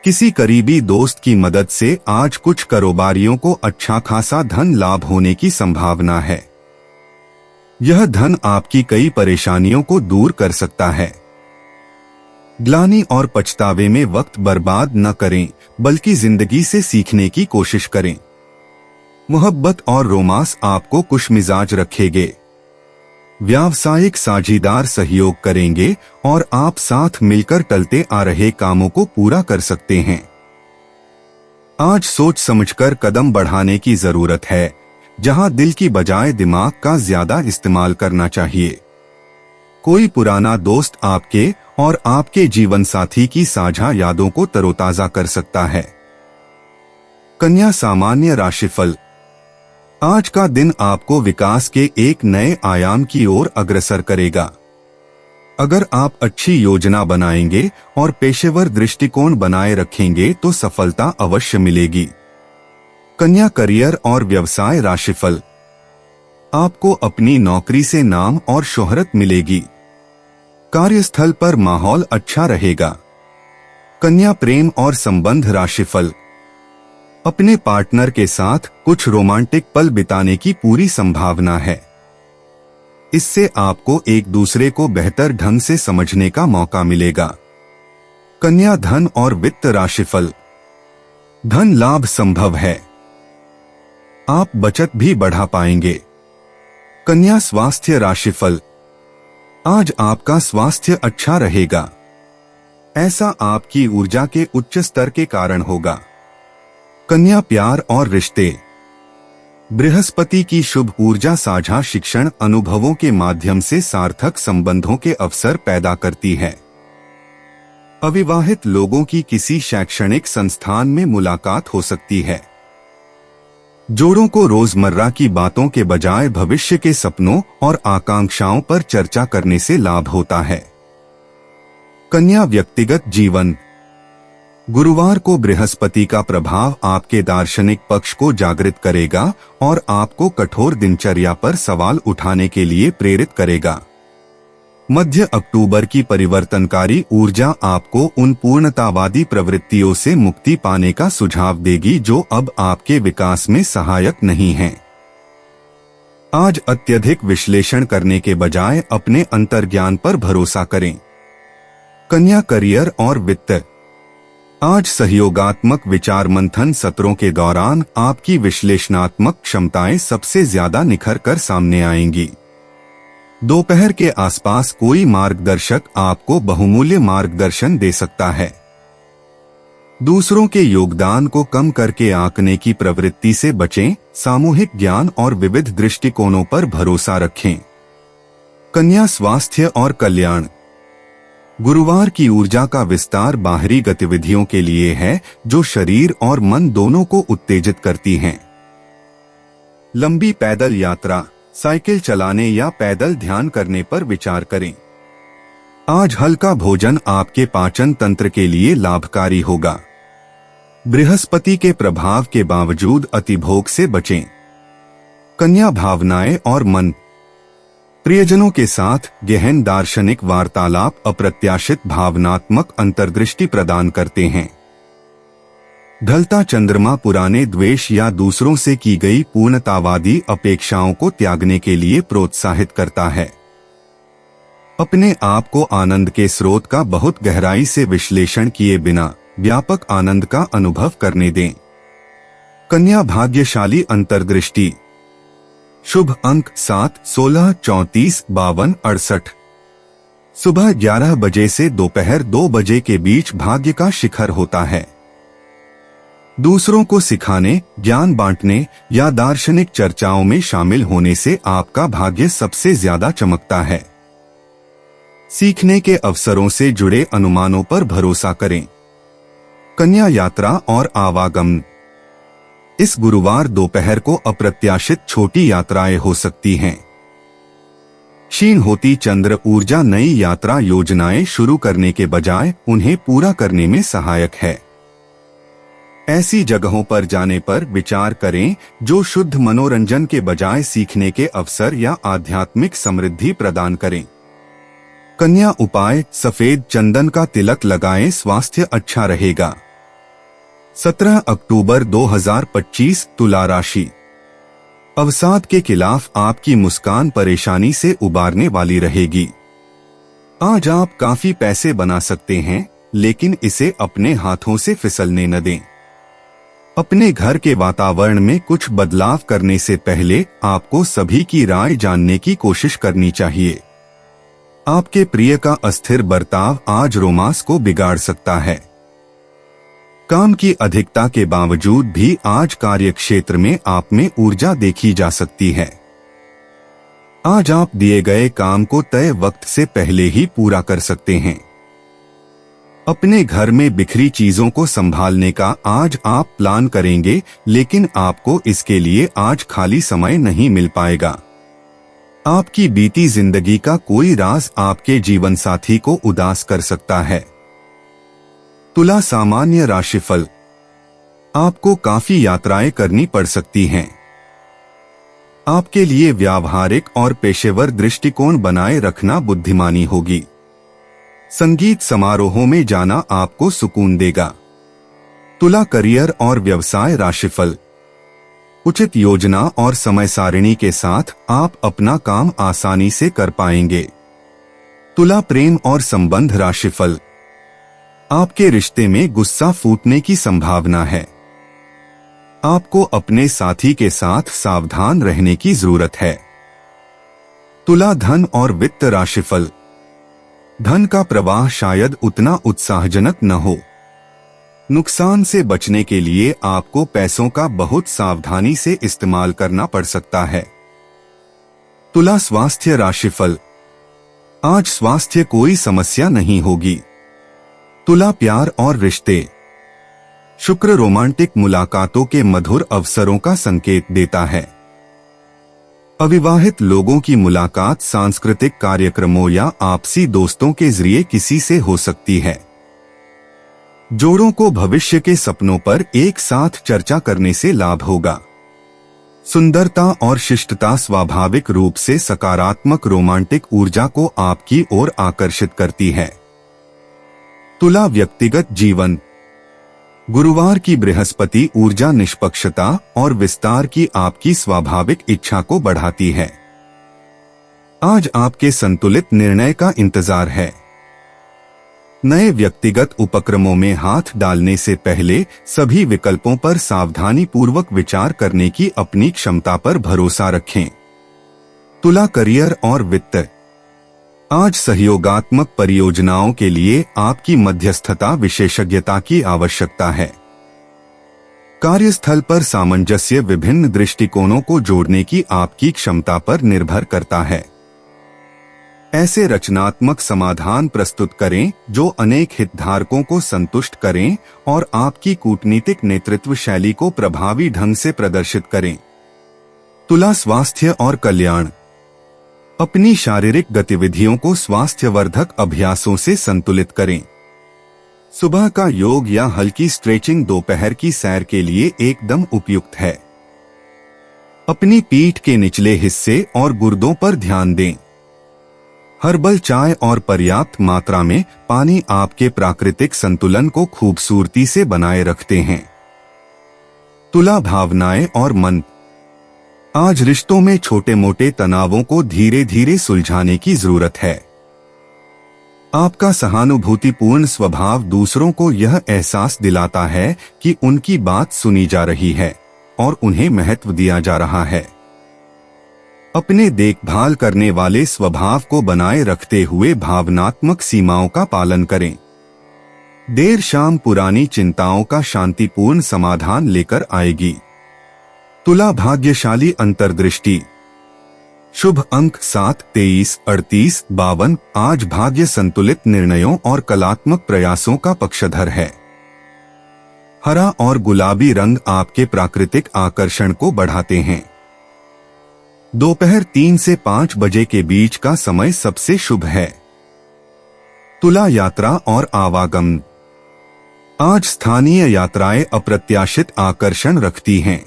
किसी करीबी दोस्त की मदद से आज कुछ कारोबारियों को अच्छा खासा धन लाभ होने की संभावना है। यह धन आपकी कई परेशानियों को दूर कर सकता है। ग्लानि और पछतावे में वक्त बर्बाद न करें, बल्कि जिंदगी से सीखने की कोशिश करें। मोहब्बत और रोमांस आपको खुशमिजाज रखेंगे। व्यावसायिक साझीदार सहयोग करेंगे और आप साथ मिलकर टलते आ रहे कामों को पूरा कर सकते हैं। आज सोच समझकर कदम बढ़ाने की जरूरत है, जहां दिल की बजाय दिमाग का ज्यादा इस्तेमाल करना चाहिए। कोई पुराना दोस्त आपके और आपके जीवन साथी की साझा यादों को तरोताजा कर सकता है। कन्या सामान्य राशिफल। आज का दिन आपको विकास के एक नए आयाम की ओर अग्रसर करेगा। अगर आप अच्छी योजना बनाएंगे और पेशेवर दृष्टिकोण बनाए रखेंगे तो सफलता अवश्य मिलेगी। कन्या करियर और व्यवसाय राशिफल। आपको अपनी नौकरी से नाम और शोहरत मिलेगी। कार्यस्थल पर माहौल अच्छा रहेगा। कन्या प्रेम और संबंध राशिफल। अपने पार्टनर के साथ कुछ रोमांटिक पल बिताने की पूरी संभावना है। इससे आपको एक दूसरे को बेहतर ढंग से समझने का मौका मिलेगा। कन्या धन और वित्त राशिफल। धन लाभ संभव है। आप बचत भी बढ़ा पाएंगे। कन्या स्वास्थ्य राशिफल। आज आपका स्वास्थ्य अच्छा रहेगा। ऐसा आपकी ऊर्जा के उच्च स्तर के कारण होगा। कन्या प्यार और रिश्ते। बृहस्पति की शुभ ऊर्जा साझा शिक्षण अनुभवों के माध्यम से सार्थक संबंधों के अवसर पैदा करती है। अविवाहित लोगों की किसी शैक्षणिक संस्थान में मुलाकात हो सकती है। जोड़ों को रोजमर्रा की बातों के बजाय भविष्य के सपनों और आकांक्षाओं पर चर्चा करने से लाभ होता है। कन्या व्यक्तिगत जीवन। गुरुवार को बृहस्पति का प्रभाव आपके दार्शनिक पक्ष को जागृत करेगा और आपको कठोर दिनचर्या पर सवाल उठाने के लिए प्रेरित करेगा। मध्य अक्टूबर की परिवर्तनकारी ऊर्जा आपको उन पूर्णतावादी प्रवृत्तियों से मुक्ति पाने का सुझाव देगी जो अब आपके विकास में सहायक नहीं हैं। आज अत्यधिक विश्लेषण करने के बजाय अपने अंतर्ज्ञान पर भरोसा करें। कन्या करियर और वित्त। आज सहयोगात्मक विचार मंथन सत्रों के दौरान आपकी विश्लेषणात्मक क्षमताएं सबसे ज्यादा निखर कर सामने आएंगी। दोपहर के आसपास कोई मार्गदर्शक आपको बहुमूल्य मार्गदर्शन दे सकता है। दूसरों के योगदान को कम करके आंकने की प्रवृत्ति से बचें। सामूहिक ज्ञान और विविध दृष्टिकोणों पर भरोसा रखें। कन्या स्वास्थ्य और कल्याण। गुरुवार की ऊर्जा का विस्तार बाहरी गतिविधियों के लिए है जो शरीर और मन दोनों को उत्तेजित करती हैं। लंबी पैदल यात्रा, साइकिल चलाने या पैदल ध्यान करने पर विचार करें। आज हल्का भोजन आपके पाचन तंत्र के लिए लाभकारी होगा। बृहस्पति के प्रभाव के बावजूद अतिभोग से बचें। कन्या भावनाएं और मन। प्रियजनों के साथ गहन दार्शनिक वार्तालाप अप्रत्याशित भावनात्मक अंतर्दृष्टि प्रदान करते हैं। ढलता चंद्रमा पुराने द्वेष या दूसरों से की गई पूर्णतावादी अपेक्षाओं को त्यागने के लिए प्रोत्साहित करता है। अपने आप को आनंद के स्रोत का बहुत गहराई से विश्लेषण किए बिना व्यापक आनंद का अनुभव करने दें। कन्या भाग्यशाली अंतर्दृष्टि। शुभ अंक 7, 16, 34, 52, 68। सुबह 11 बजे से दोपहर 2 बजे के बीच भाग्य का शिखर होता है। दूसरों को सिखाने, ज्ञान बांटने या दार्शनिक चर्चाओं में शामिल होने से आपका भाग्य सबसे ज्यादा चमकता है। सीखने के अवसरों से जुड़े अनुमानों पर भरोसा करें। कन्या यात्रा और आवागमन। इस गुरुवार दोपहर को अप्रत्याशित छोटी यात्राएं हो सकती हैं। क्षीण होती चंद्र ऊर्जा नई यात्रा योजनाएं शुरू करने के बजाय उन्हें पूरा करने में सहायक है। ऐसी जगहों पर जाने पर विचार करें जो शुद्ध मनोरंजन के बजाय सीखने के अवसर या आध्यात्मिक समृद्धि प्रदान करें। कन्या उपाय, सफेद चंदन का तिलक लगाएं, स्वास्थ्य अच्छा रहेगा। 17 अक्टूबर 2025 तुला राशि। अवसाद के खिलाफ आपकी मुस्कान परेशानी से उबारने वाली रहेगी। आज आप काफी पैसे बना सकते हैं, लेकिन इसे अपने हाथों से फिसलने न दें। अपने घर के वातावरण में कुछ बदलाव करने से पहले आपको सभी की राय जानने की कोशिश करनी चाहिए। आपके प्रिय का अस्थिर बर्ताव आज रोमांस को बिगाड़ सकता है। काम की अधिकता के बावजूद भी आज कार्यक्षेत्र में आप में ऊर्जा देखी जा सकती है। आज आप दिए गए काम को तय वक्त से पहले ही पूरा कर सकते हैं। अपने घर में बिखरी चीजों को संभालने का आज आप प्लान करेंगे, लेकिन आपको इसके लिए आज खाली समय नहीं मिल पाएगा। आपकी बीती जिंदगी का कोई राज आपके जीवन साथी को उदास कर सकता है। तुला सामान्य राशिफल। आपको काफी यात्राएं करनी पड़ सकती हैं। आपके लिए व्यावहारिक और पेशेवर दृष्टिकोण बनाए रखना बुद्धिमानी होगी। संगीत समारोहों में जाना आपको सुकून देगा। तुला करियर और व्यवसाय राशिफल। उचित योजना और समय सारिणी के साथ आप अपना काम आसानी से कर पाएंगे। तुला प्रेम और संबंध राशिफल। आपके रिश्ते में गुस्सा फूटने की संभावना है। आपको अपने साथी के साथ सावधान रहने की जरूरत है। तुला धन और वित्त राशिफल। धन का प्रवाह शायद उतना उत्साहजनक न हो। नुकसान से बचने के लिए आपको पैसों का बहुत सावधानी से इस्तेमाल करना पड़ सकता है। तुला स्वास्थ्य राशिफल। आज स्वास्थ्य कोई समस्या नहीं होगी। तुला प्यार और रिश्ते। शुक्र रोमांटिक मुलाकातों के मधुर अवसरों का संकेत देता है। अविवाहित लोगों की मुलाकात सांस्कृतिक कार्यक्रमों या आपसी दोस्तों के जरिए किसी से हो सकती है। जोड़ों को भविष्य के सपनों पर एक साथ चर्चा करने से लाभ होगा। सुंदरता और शिष्टता स्वाभाविक रूप से सकारात्मक रोमांटिक ऊर्जा को आपकी ओर आकर्षित करती है। तुला व्यक्तिगत जीवन। गुरुवार की बृहस्पति ऊर्जा निष्पक्षता और विस्तार की आपकी स्वाभाविक इच्छा को बढ़ाती है। आज आपके संतुलित निर्णय का इंतजार है। नए व्यक्तिगत उपक्रमों में हाथ डालने से पहले सभी विकल्पों पर सावधानी पूर्वक विचार करने की अपनी क्षमता पर भरोसा रखें। तुला करियर और वित्त। आज सहयोगात्मक परियोजनाओं के लिए आपकी मध्यस्थता विशेषज्ञता की आवश्यकता है। कार्यस्थल पर सामंजस्य विभिन्न दृष्टिकोणों को जोड़ने की आपकी क्षमता पर निर्भर करता है। ऐसे रचनात्मक समाधान प्रस्तुत करें जो अनेक हितधारकों को संतुष्ट करें और आपकी कूटनीतिक नेतृत्व शैली को प्रभावी ढंग से प्रदर्शित करें। तुला स्वास्थ्य और कल्याण। अपनी शारीरिक गतिविधियों को स्वास्थ्यवर्धक अभ्यासों से संतुलित करें। सुबह का योग या हल्की स्ट्रेचिंग दोपहर की सैर के लिए एकदम उपयुक्त है। अपनी पीठ के निचले हिस्से और गुर्दों पर ध्यान दें। हर्बल चाय और पर्याप्त मात्रा में पानी आपके प्राकृतिक संतुलन को खूबसूरती से बनाए रखते हैं। तुला भावनाएं और मन। आज रिश्तों में छोटे मोटे तनावों को धीरे धीरे सुलझाने की जरूरत है। आपका सहानुभूतिपूर्ण स्वभाव दूसरों को यह एहसास दिलाता है कि उनकी बात सुनी जा रही है और उन्हें महत्व दिया जा रहा है। अपने देखभाल करने वाले स्वभाव को बनाए रखते हुए भावनात्मक सीमाओं का पालन करें। देर शाम पुरानी चिंताओं का शांतिपूर्ण समाधान लेकर आएगी। तुला भाग्यशाली अंतर्दृष्टि। शुभ अंक 7, 23, 38, 52। आज भाग्य संतुलित निर्णयों और कलात्मक प्रयासों का पक्षधर है। हरा और गुलाबी रंग आपके प्राकृतिक आकर्षण को बढ़ाते हैं। दोपहर 3 से 5 बजे के बीच का समय सबसे शुभ है। तुला यात्रा और आवागमन। आज स्थानीय यात्राएं अप्रत्याशित आकर्षण रखती हैं।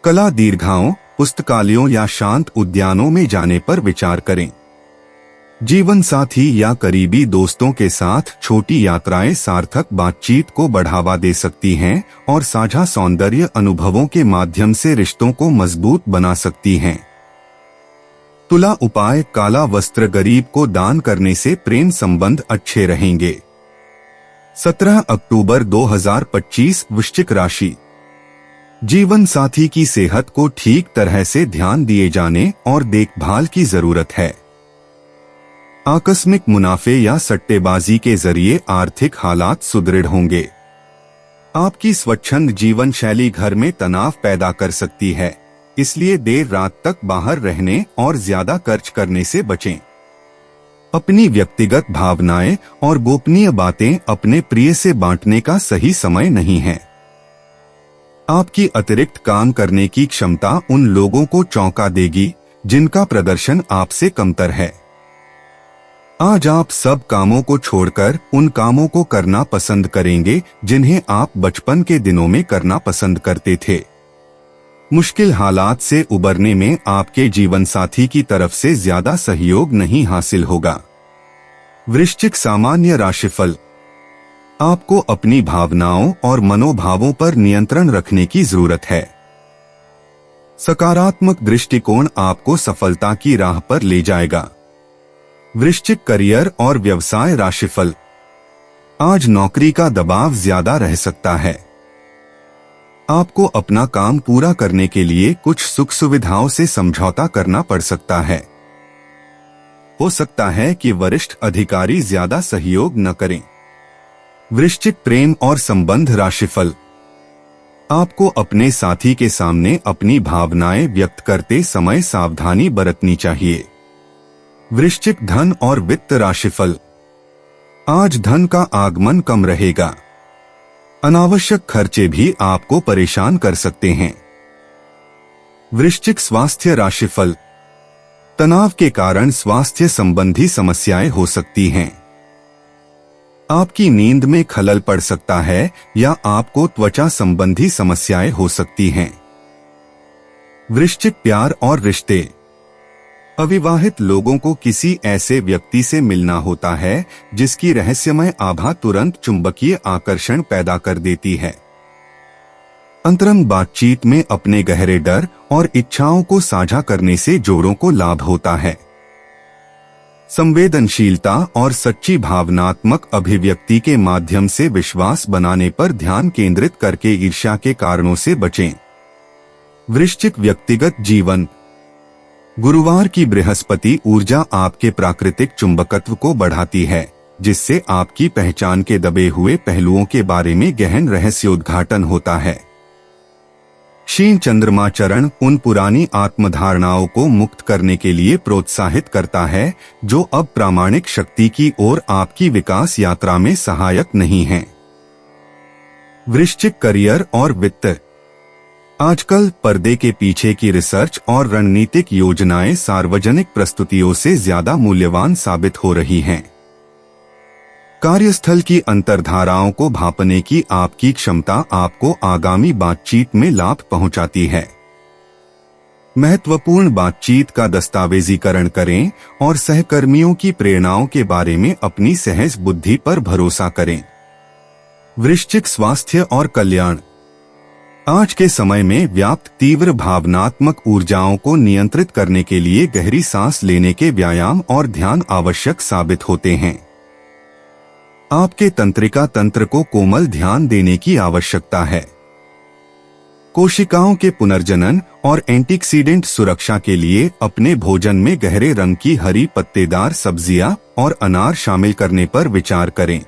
कला दीर्घाओं, पुस्तकालयों या शांत उद्यानों में जाने पर विचार करें। जीवन साथी या करीबी दोस्तों के साथ छोटी यात्राएं सार्थक बातचीत को बढ़ावा दे सकती हैं और साझा सौंदर्य अनुभवों के माध्यम से रिश्तों को मजबूत बना सकती हैं। तुला उपाय। काला वस्त्र गरीब को दान करने से प्रेम संबंध अच्छे रहेंगे। 17 अक्टूबर 2025। वृश्चिक राशि। जीवन साथी की सेहत को ठीक तरह से ध्यान दिए जाने और देखभाल की जरूरत है। आकस्मिक मुनाफे या सट्टेबाजी के जरिए आर्थिक हालात सुदृढ़ होंगे। आपकी स्वच्छंद जीवन शैली घर में तनाव पैदा कर सकती है, इसलिए देर रात तक बाहर रहने और ज्यादा खर्च करने से बचें। अपनी व्यक्तिगत भावनाएं और गोपनीय बातें अपने प्रिय से बांटने का सही समय नहीं है। आपकी अतिरिक्त काम करने की क्षमता उन लोगों को चौंका देगी जिनका प्रदर्शन आपसे कमतर है। आज आप सब कामों को छोड़कर उन कामों को करना पसंद करेंगे जिन्हें आप बचपन के दिनों में करना पसंद करते थे। मुश्किल हालात से उबरने में आपके जीवन साथी की तरफ से ज्यादा सहयोग नहीं हासिल होगा। वृश्चिक सामान्य राशिफल। आपको अपनी भावनाओं और मनोभावों पर नियंत्रण रखने की जरूरत है। सकारात्मक दृष्टिकोण आपको सफलता की राह पर ले जाएगा। वृश्चिक करियर और व्यवसाय राशिफल। आज नौकरी का दबाव ज्यादा रह सकता है। आपको अपना काम पूरा करने के लिए कुछ सुख सुविधाओं से समझौता करना पड़ सकता है। हो सकता है कि वरिष्ठ अधिकारी ज्यादा सहयोग न करें। वृश्चिक प्रेम और संबंध राशिफल। आपको अपने साथी के सामने अपनी भावनाएं व्यक्त करते समय सावधानी बरतनी चाहिए। वृश्चिक धन और वित्त राशिफल। आज धन का आगमन कम रहेगा। अनावश्यक खर्चे भी आपको परेशान कर सकते हैं। वृश्चिक स्वास्थ्य राशिफल। तनाव के कारण स्वास्थ्य संबंधी समस्याएं हो सकती हैं। आपकी नींद में खलल पड़ सकता है या आपको त्वचा संबंधी समस्याएं हो सकती हैं। वृश्चिक प्यार और रिश्ते। अविवाहित लोगों को किसी ऐसे व्यक्ति से मिलना होता है जिसकी रहस्यमय आभा तुरंत चुंबकीय आकर्षण पैदा कर देती है। अंतरंग बातचीत में अपने गहरे डर और इच्छाओं को साझा करने से जोड़ों को लाभ होता है। संवेदनशीलता और सच्ची भावनात्मक अभिव्यक्ति के माध्यम से विश्वास बनाने पर ध्यान केंद्रित करके ईर्ष्या के कारणों से बचें। वृश्चिक व्यक्तिगत जीवन। गुरुवार की बृहस्पति ऊर्जा आपके प्राकृतिक चुंबकत्व को बढ़ाती है, जिससे आपकी पहचान के दबे हुए पहलुओं के बारे में गहन रहस्योद्घाटन होता है। क्षीण चंद्रमा चरण उन पुरानी आत्मधारणाओं को मुक्त करने के लिए प्रोत्साहित करता है जो अब प्रामाणिक शक्ति की ओर आपकी विकास यात्रा में सहायक नहीं हैं। वृश्चिक करियर और वित्त। आजकल पर्दे के पीछे की रिसर्च और रणनीतिक योजनाएं सार्वजनिक प्रस्तुतियों से ज्यादा मूल्यवान साबित हो रही हैं। कार्यस्थल की अंतर्धाराओं को भांपने की आपकी क्षमता आपको आगामी बातचीत में लाभ पहुंचाती है। महत्वपूर्ण बातचीत का दस्तावेजीकरण करें और सहकर्मियों की प्रेरणाओं के बारे में अपनी सहज बुद्धि पर भरोसा करें। वृश्चिक स्वास्थ्य और कल्याण। आज के समय में व्याप्त तीव्र भावनात्मक ऊर्जाओं को नियंत्रित करने के लिए गहरी सांस लेने के व्यायाम और ध्यान आवश्यक साबित होते हैं। आपके तंत्रिका तंत्र को कोमल ध्यान देने की आवश्यकता है। कोशिकाओं के पुनर्जनन और एंटीऑक्सीडेंट सुरक्षा के लिए अपने भोजन में गहरे रंग की हरी पत्तेदार सब्जियां और अनार शामिल करने पर विचार करें।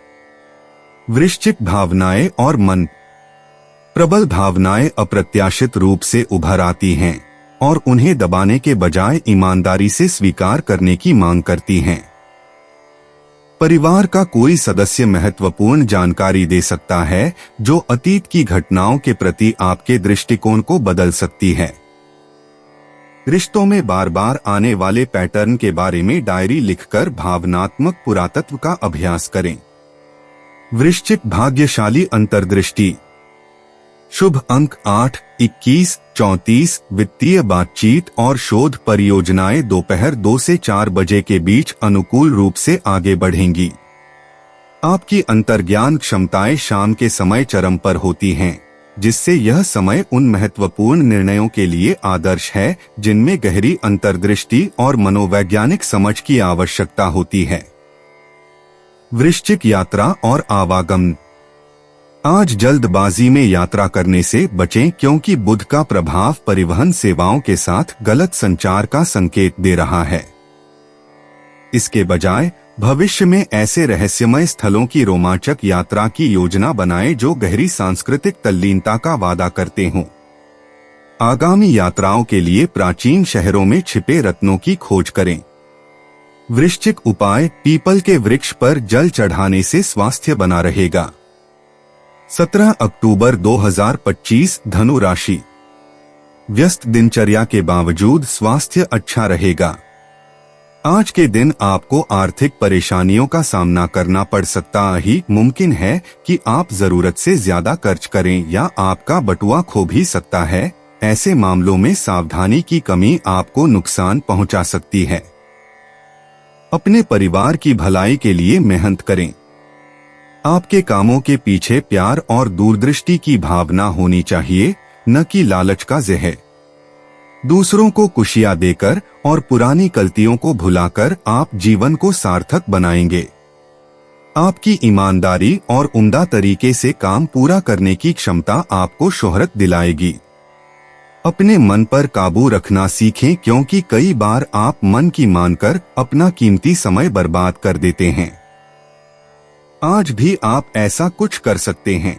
वृश्चिक भावनाएं और मन। प्रबल भावनाएं अप्रत्याशित रूप से उभर आती हैं और उन्हें दबाने के बजाय ईमानदारी से स्वीकार करने की मांग करती हैं। परिवार का कोई सदस्य महत्वपूर्ण जानकारी दे सकता है जो अतीत की घटनाओं के प्रति आपके दृष्टिकोण को बदल सकती है। रिश्तों में बार बार आने वाले पैटर्न के बारे में डायरी लिखकर भावनात्मक पुरातत्व का अभ्यास करें। वृश्चिक भाग्यशाली अंतर्दृष्टि। शुभ अंक 8, 21, 34। वित्तीय बातचीत और शोध परियोजनाएं दोपहर 2 से 4 बजे के बीच अनुकूल रूप से आगे बढ़ेंगी। आपकी अंतर्ज्ञान क्षमताएं शाम के समय चरम पर होती हैं, जिससे यह समय उन महत्वपूर्ण निर्णयों के लिए आदर्श है जिनमें गहरी अंतर्दृष्टि और मनोवैज्ञानिक समझ की आवश्यकता होती है। वृश्चिक यात्रा और आवागमन। आज जल्दबाजी में यात्रा करने से बचें क्योंकि बुध का प्रभाव परिवहन सेवाओं के साथ गलत संचार का संकेत दे रहा है। इसके बजाय भविष्य में ऐसे रहस्यमय स्थलों की रोमांचक यात्रा की योजना बनाएं जो गहरी सांस्कृतिक तल्लीनता का वादा करते हों। आगामी यात्राओं के लिए प्राचीन शहरों में छिपे रत्नों की खोज करें। वृश्चिक उपाय, पीपल के वृक्ष पर जल चढ़ाने से स्वास्थ्य बना रहेगा। 17 अक्टूबर 2025 धनु राशि। व्यस्त दिनचर्या के बावजूद स्वास्थ्य अच्छा रहेगा। आज के दिन आपको आर्थिक परेशानियों का सामना करना पड़ सकता ही मुमकिन है कि आप जरूरत से ज्यादा खर्च करें या आपका बटुआ खो भी सकता है। ऐसे मामलों में सावधानी की कमी आपको नुकसान पहुंचा सकती है। अपने परिवार की भलाई के लिए मेहनत करें। आपके कामों के पीछे प्यार और दूरदृष्टि की भावना होनी चाहिए, न कि लालच का जहर। दूसरों को खुशियां देकर और पुरानी गलतियों को भुलाकर आप जीवन को सार्थक बनाएंगे। आपकी ईमानदारी और उम्दा तरीके से काम पूरा करने की क्षमता आपको शोहरत दिलाएगी। अपने मन पर काबू रखना सीखें, क्योंकि कई बार आप मन की मानकर अपना कीमती समय बर्बाद कर देते हैं। आज भी आप ऐसा कुछ कर सकते हैं।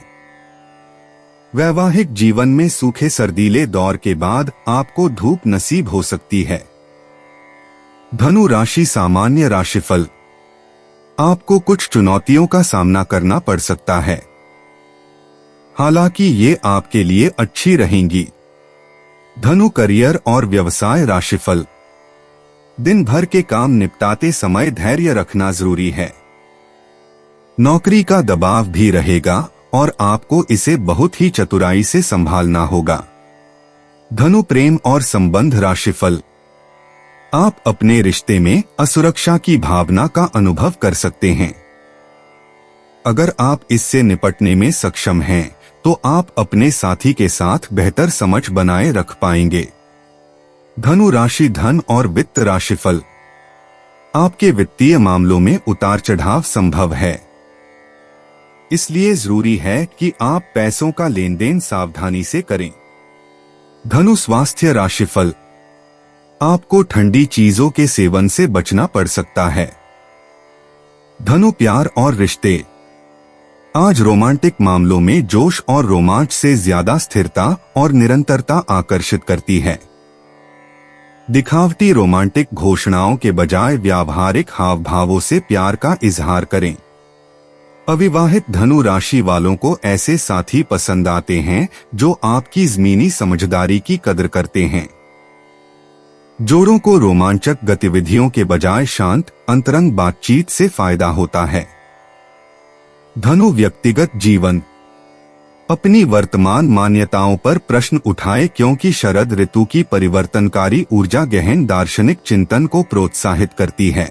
वैवाहिक जीवन में सूखे सर्दीले दौर के बाद आपको धूप नसीब हो सकती है। धनु राशि, सामान्य राशिफल। आपको कुछ चुनौतियों का सामना करना पड़ सकता है, हालांकि ये आपके लिए अच्छी रहेंगी। धनु करियर और व्यवसाय राशिफल। दिन भर के काम निपटाते समय धैर्य रखना जरूरी है। नौकरी का दबाव भी रहेगा और आपको इसे बहुत ही चतुराई से संभालना होगा। धनु प्रेम और संबंध राशिफल। आप अपने रिश्ते में असुरक्षा की भावना का अनुभव कर सकते हैं। अगर आप इससे निपटने में सक्षम हैं, तो आप अपने साथी के साथ बेहतर समझ बनाए रख पाएंगे। धनु राशि, धन और वित्त राशिफल। आपके वित्तीय मामलों में उतार चढ़ाव संभव है, इसलिए जरूरी है कि आप पैसों का लेन देन सावधानी से करें। धनु स्वास्थ्य राशिफल। आपको ठंडी चीजों के सेवन से बचना पड़ सकता है। धनु प्यार और रिश्ते। आज रोमांटिक मामलों में जोश और रोमांच से ज्यादा स्थिरता और निरंतरता आकर्षित करती है। दिखावटी रोमांटिक घोषणाओं के बजाय व्यावहारिक हाव भावों से प्यार का इजहार करें। अविवाहित धनु राशि वालों को ऐसे साथी पसंद आते हैं जो आपकी ज़मीनी समझदारी की कदर करते हैं। जोड़ों को रोमांचक गतिविधियों के बजाय शांत अंतरंग बातचीत से फायदा होता है। धनु व्यक्तिगत जीवन। अपनी वर्तमान मान्यताओं पर प्रश्न उठाएं, क्योंकि शरद ऋतु की परिवर्तनकारी ऊर्जा गहन दार्शनिक चिंतन को प्रोत्साहित करती है।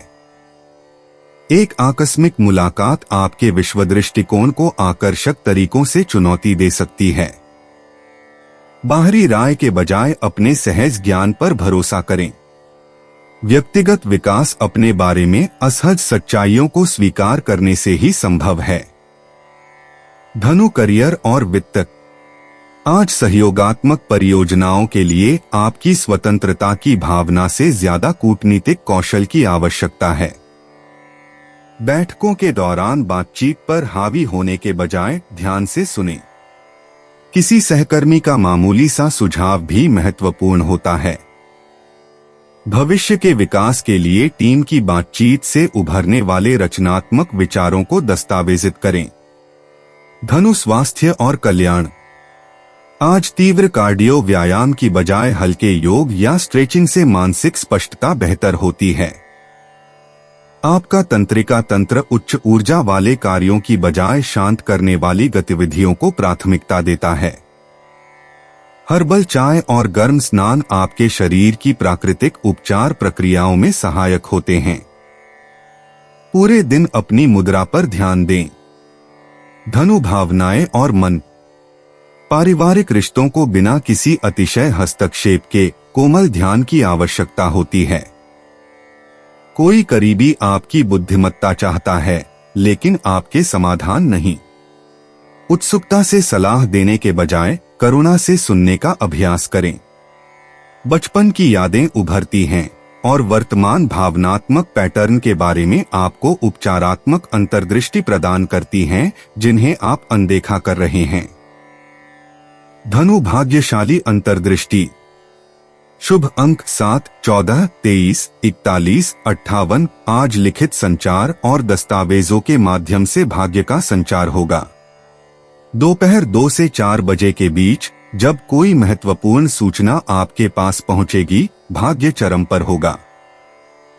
एक आकस्मिक मुलाकात आपके विश्व दृष्टिकोण को आकर्षक तरीकों से चुनौती दे सकती है। बाहरी राय के बजाय अपने सहज ज्ञान पर भरोसा करें। व्यक्तिगत विकास अपने बारे में असहज सच्चाइयों को स्वीकार करने से ही संभव है। धनु करियर और वित्त। आज सहयोगात्मक परियोजनाओं के लिए आपकी स्वतंत्रता की भावना से ज्यादा कूटनीतिक कौशल की आवश्यकता है। बैठकों के दौरान बातचीत पर हावी होने के बजाय ध्यान से सुनें। किसी सहकर्मी का मामूली सा सुझाव भी महत्वपूर्ण होता है। भविष्य के विकास के लिए टीम की बातचीत से उभरने वाले रचनात्मक विचारों को दस्तावेजित करें। धनु स्वास्थ्य और कल्याण। आज तीव्र कार्डियो व्यायाम की बजाय हल्के योग या स्ट्रेचिंग से मानसिक स्पष्टता बेहतर होती है। आपका तंत्रिका तंत्र उच्च ऊर्जा वाले कार्यों की बजाय शांत करने वाली गतिविधियों को प्राथमिकता देता है। हर्बल चाय और गर्म स्नान आपके शरीर की प्राकृतिक उपचार प्रक्रियाओं में सहायक होते हैं। पूरे दिन अपनी मुद्रा पर ध्यान दें। धनु भावनाएं और मन। पारिवारिक रिश्तों को बिना किसी अतिशय हस्तक्षेप के कोमल ध्यान की आवश्यकता होती है। कोई करीबी आपकी बुद्धिमत्ता चाहता है, लेकिन आपके समाधान नहीं। उत्सुकता से सलाह देने के बजाय करुणा से सुनने का अभ्यास करें। बचपन की यादें उभरती हैं और वर्तमान भावनात्मक पैटर्न के बारे में आपको उपचारात्मक अंतर्दृष्टि प्रदान करती हैं, जिन्हें आप अनदेखा कर रहे हैं। धनु भाग्यशाली अंतर्दृष्टि। शुभ अंक 7, 14, 23, 41, 58। आज लिखित संचार और दस्तावेजों के माध्यम से भाग्य का संचार होगा। दोपहर 2 से 4 बजे के बीच जब कोई महत्वपूर्ण सूचना आपके पास पहुंचेगी, भाग्य चरम पर होगा।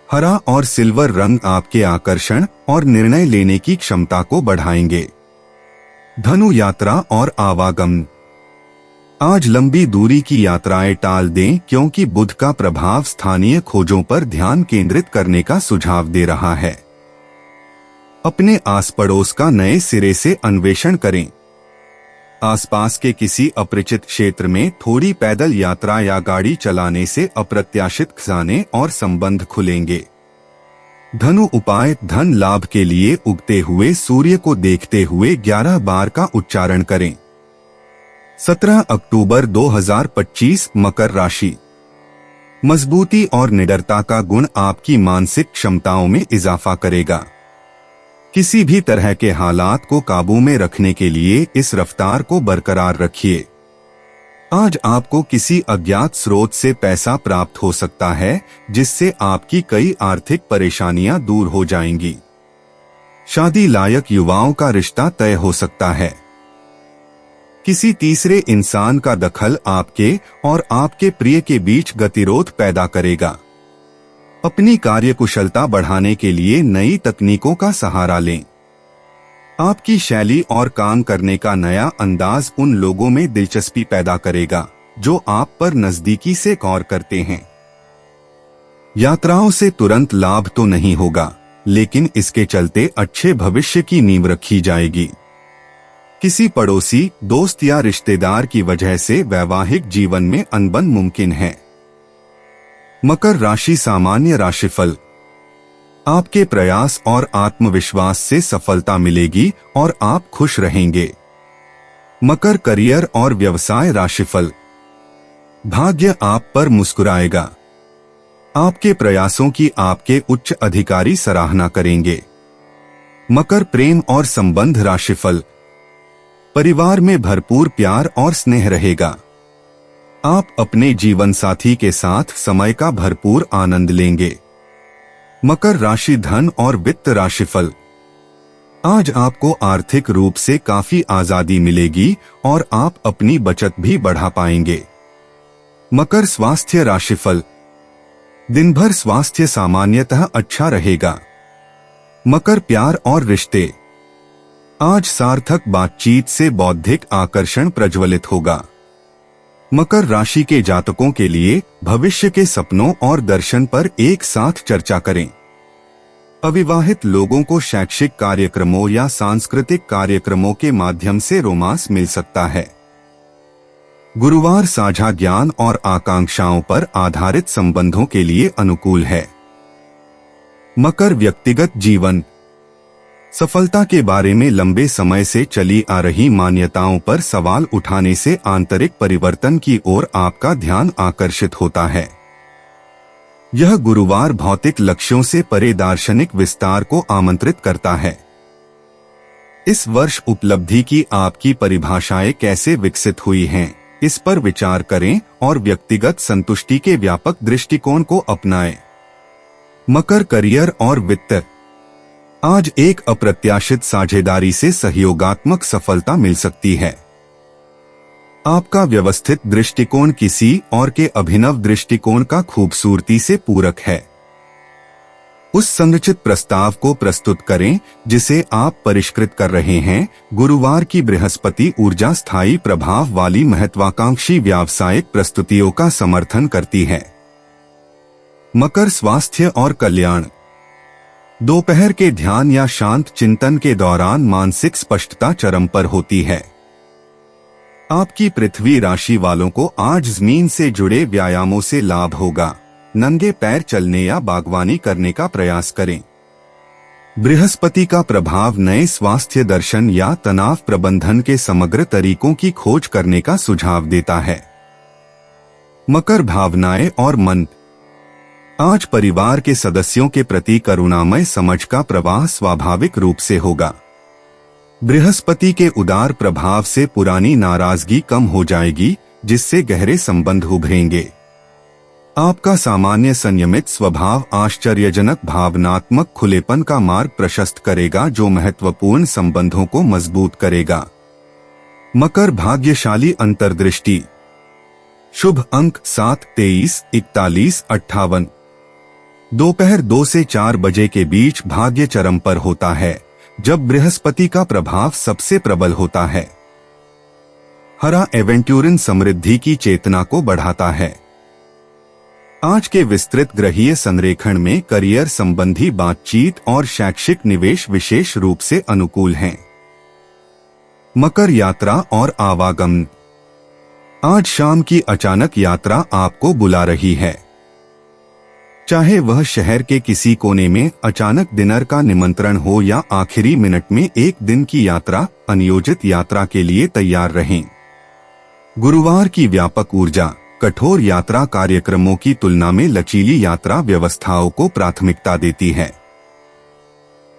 हरा और सिल्वर रंग आपके आकर्षण और निर्णय लेने की क्षमता को बढ़ाएंगे। धनु यात्रा और आवागमन। आज लंबी दूरी की यात्राएं टाल दें क्योंकि बुध का प्रभाव स्थानीय खोजों पर ध्यान केंद्रित करने का सुझाव दे रहा है। अपने आस पड़ोस का नए सिरे से अन्वेषण करें। आसपास के किसी अपरिचित क्षेत्र में थोड़ी पैदल यात्रा या गाड़ी चलाने से अप्रत्याशित खजाने और संबंध खुलेंगे। धनु उपाय। धन लाभ के लिए उगते हुए सूर्य को देखते हुए 11 बार का उच्चारण करें। 17 अक्टूबर 2025। मकर राशि। मजबूती और निडरता का गुण आपकी मानसिक क्षमताओं में इजाफा करेगा। किसी भी तरह के हालात को काबू में रखने के लिए इस रफ्तार को बरकरार रखिए। आज आपको किसी अज्ञात स्रोत से पैसा प्राप्त हो सकता है, जिससे आपकी कई आर्थिक परेशानियां दूर हो जाएंगी। शादी लायक युवाओं का रिश्ता तय हो सकता है। किसी तीसरे इंसान का दखल आपके और आपके प्रिय के बीच गतिरोध पैदा करेगा। अपनी कार्यकुशलता बढ़ाने के लिए नई तकनीकों का सहारा लें। आपकी शैली और काम करने का नया अंदाज उन लोगों में दिलचस्पी पैदा करेगा जो आप पर नजदीकी से गौर करते हैं। यात्राओं से तुरंत लाभ तो नहीं होगा, लेकिन इसके चलते अच्छे भविष्य की नींव रखी जाएगी। किसी पड़ोसी, दोस्त या रिश्तेदार की वजह से वैवाहिक जीवन में अनबन मुमकिन है। मकर राशि। सामान्य राशिफल। आपके प्रयास और आत्मविश्वास से सफलता मिलेगी और आप खुश रहेंगे। मकर करियर और व्यवसाय राशिफल। भाग्य आप पर मुस्कुराएगा। आपके प्रयासों की आपके उच्च अधिकारी सराहना करेंगे। मकर प्रेम और संबंध राशिफल। परिवार में भरपूर प्यार और स्नेह रहेगा। आप अपने जीवन साथी के साथ समय का भरपूर आनंद लेंगे। मकर राशि। धन और वित्त राशिफल। आज आपको आर्थिक रूप से काफी आजादी मिलेगी और आप अपनी बचत भी बढ़ा पाएंगे। मकर स्वास्थ्य राशिफल। दिन भर स्वास्थ्य सामान्यतः अच्छा रहेगा। मकर प्यार और रिश्ते। आज सार्थक बातचीत से बौद्धिक आकर्षण प्रज्वलित होगा। मकर राशि के जातकों के लिए भविष्य के सपनों और दर्शन पर एक साथ चर्चा करें। अविवाहित लोगों को शैक्षिक कार्यक्रमों या सांस्कृतिक कार्यक्रमों के माध्यम से रोमांस मिल सकता है। गुरुवार साझा ज्ञान और आकांक्षाओं पर आधारित संबंधों के लिए अनुकूल है। मकर व्यक्तिगत जीवन। सफलता के बारे में लंबे समय से चली आ रही मान्यताओं पर सवाल उठाने से आंतरिक परिवर्तन की ओर आपका ध्यान आकर्षित होता है। यह गुरुवार भौतिक लक्ष्यों से परे दार्शनिक विस्तार को आमंत्रित करता है। इस वर्ष उपलब्धि की आपकी परिभाषाएं कैसे विकसित हुई हैं, इस पर विचार करें और व्यक्तिगत संतुष्टि के व्यापक दृष्टिकोण को अपनाएं। मकर करियर और वित्त। आज एक अप्रत्याशित साझेदारी से सहयोगात्मक सफलता मिल सकती है। आपका व्यवस्थित दृष्टिकोण किसी और के अभिनव दृष्टिकोण का खूबसूरती से पूरक है। उस संरचित प्रस्ताव को प्रस्तुत करें जिसे आप परिष्कृत कर रहे हैं। गुरुवार की बृहस्पति ऊर्जा स्थायी प्रभाव वाली महत्वाकांक्षी व्यावसायिक प्रस्तुतियों का समर्थन करती है। मकर स्वास्थ्य और कल्याण। दोपहर के ध्यान या शांत चिंतन के दौरान मानसिक स्पष्टता चरम पर होती है। आपकी पृथ्वी राशि वालों को आज जमीन से जुड़े व्यायामों से लाभ होगा। नंगे पैर चलने या बागवानी करने का प्रयास करें। बृहस्पति का प्रभाव नए स्वास्थ्य दर्शन या तनाव प्रबंधन के समग्र तरीकों की खोज करने का सुझाव देता है। मकर भावनाएं और मन। आज परिवार के सदस्यों के प्रति करुणामय समझ का प्रवाह स्वाभाविक रूप से होगा। बृहस्पति के उदार प्रभाव से पुरानी नाराजगी कम हो जाएगी, जिससे गहरे संबंध उभरेंगे। आपका सामान्य संयमित स्वभाव आश्चर्यजनक भावनात्मक खुलेपन का मार्ग प्रशस्त करेगा, जो महत्वपूर्ण संबंधों को मजबूत करेगा। मकर भाग्यशाली अंतर्दृष्टि। शुभ अंक 7, 23, 41, 58। दोपहर 2 से 4 बजे के बीच भाग्य चरम पर होता है, जब बृहस्पति का प्रभाव सबसे प्रबल होता है। हरा एवेंट्यूरिन समृद्धि की चेतना को बढ़ाता है। आज के विस्तृत ग्रहीय संरेखण में करियर संबंधी बातचीत और शैक्षिक निवेश विशेष रूप से अनुकूल हैं। मकर यात्रा और आवागमन। आज शाम की अचानक यात्रा आपको बुला रही है। चाहे वह शहर के किसी कोने में अचानक डिनर का निमंत्रण हो या आखिरी मिनट में एक दिन की यात्रा, अनियोजित यात्रा के लिए तैयार रहें। गुरुवार की व्यापक ऊर्जा। कठोर यात्रा कार्यक्रमों की तुलना में लचीली यात्रा व्यवस्थाओं को प्राथमिकता देती है।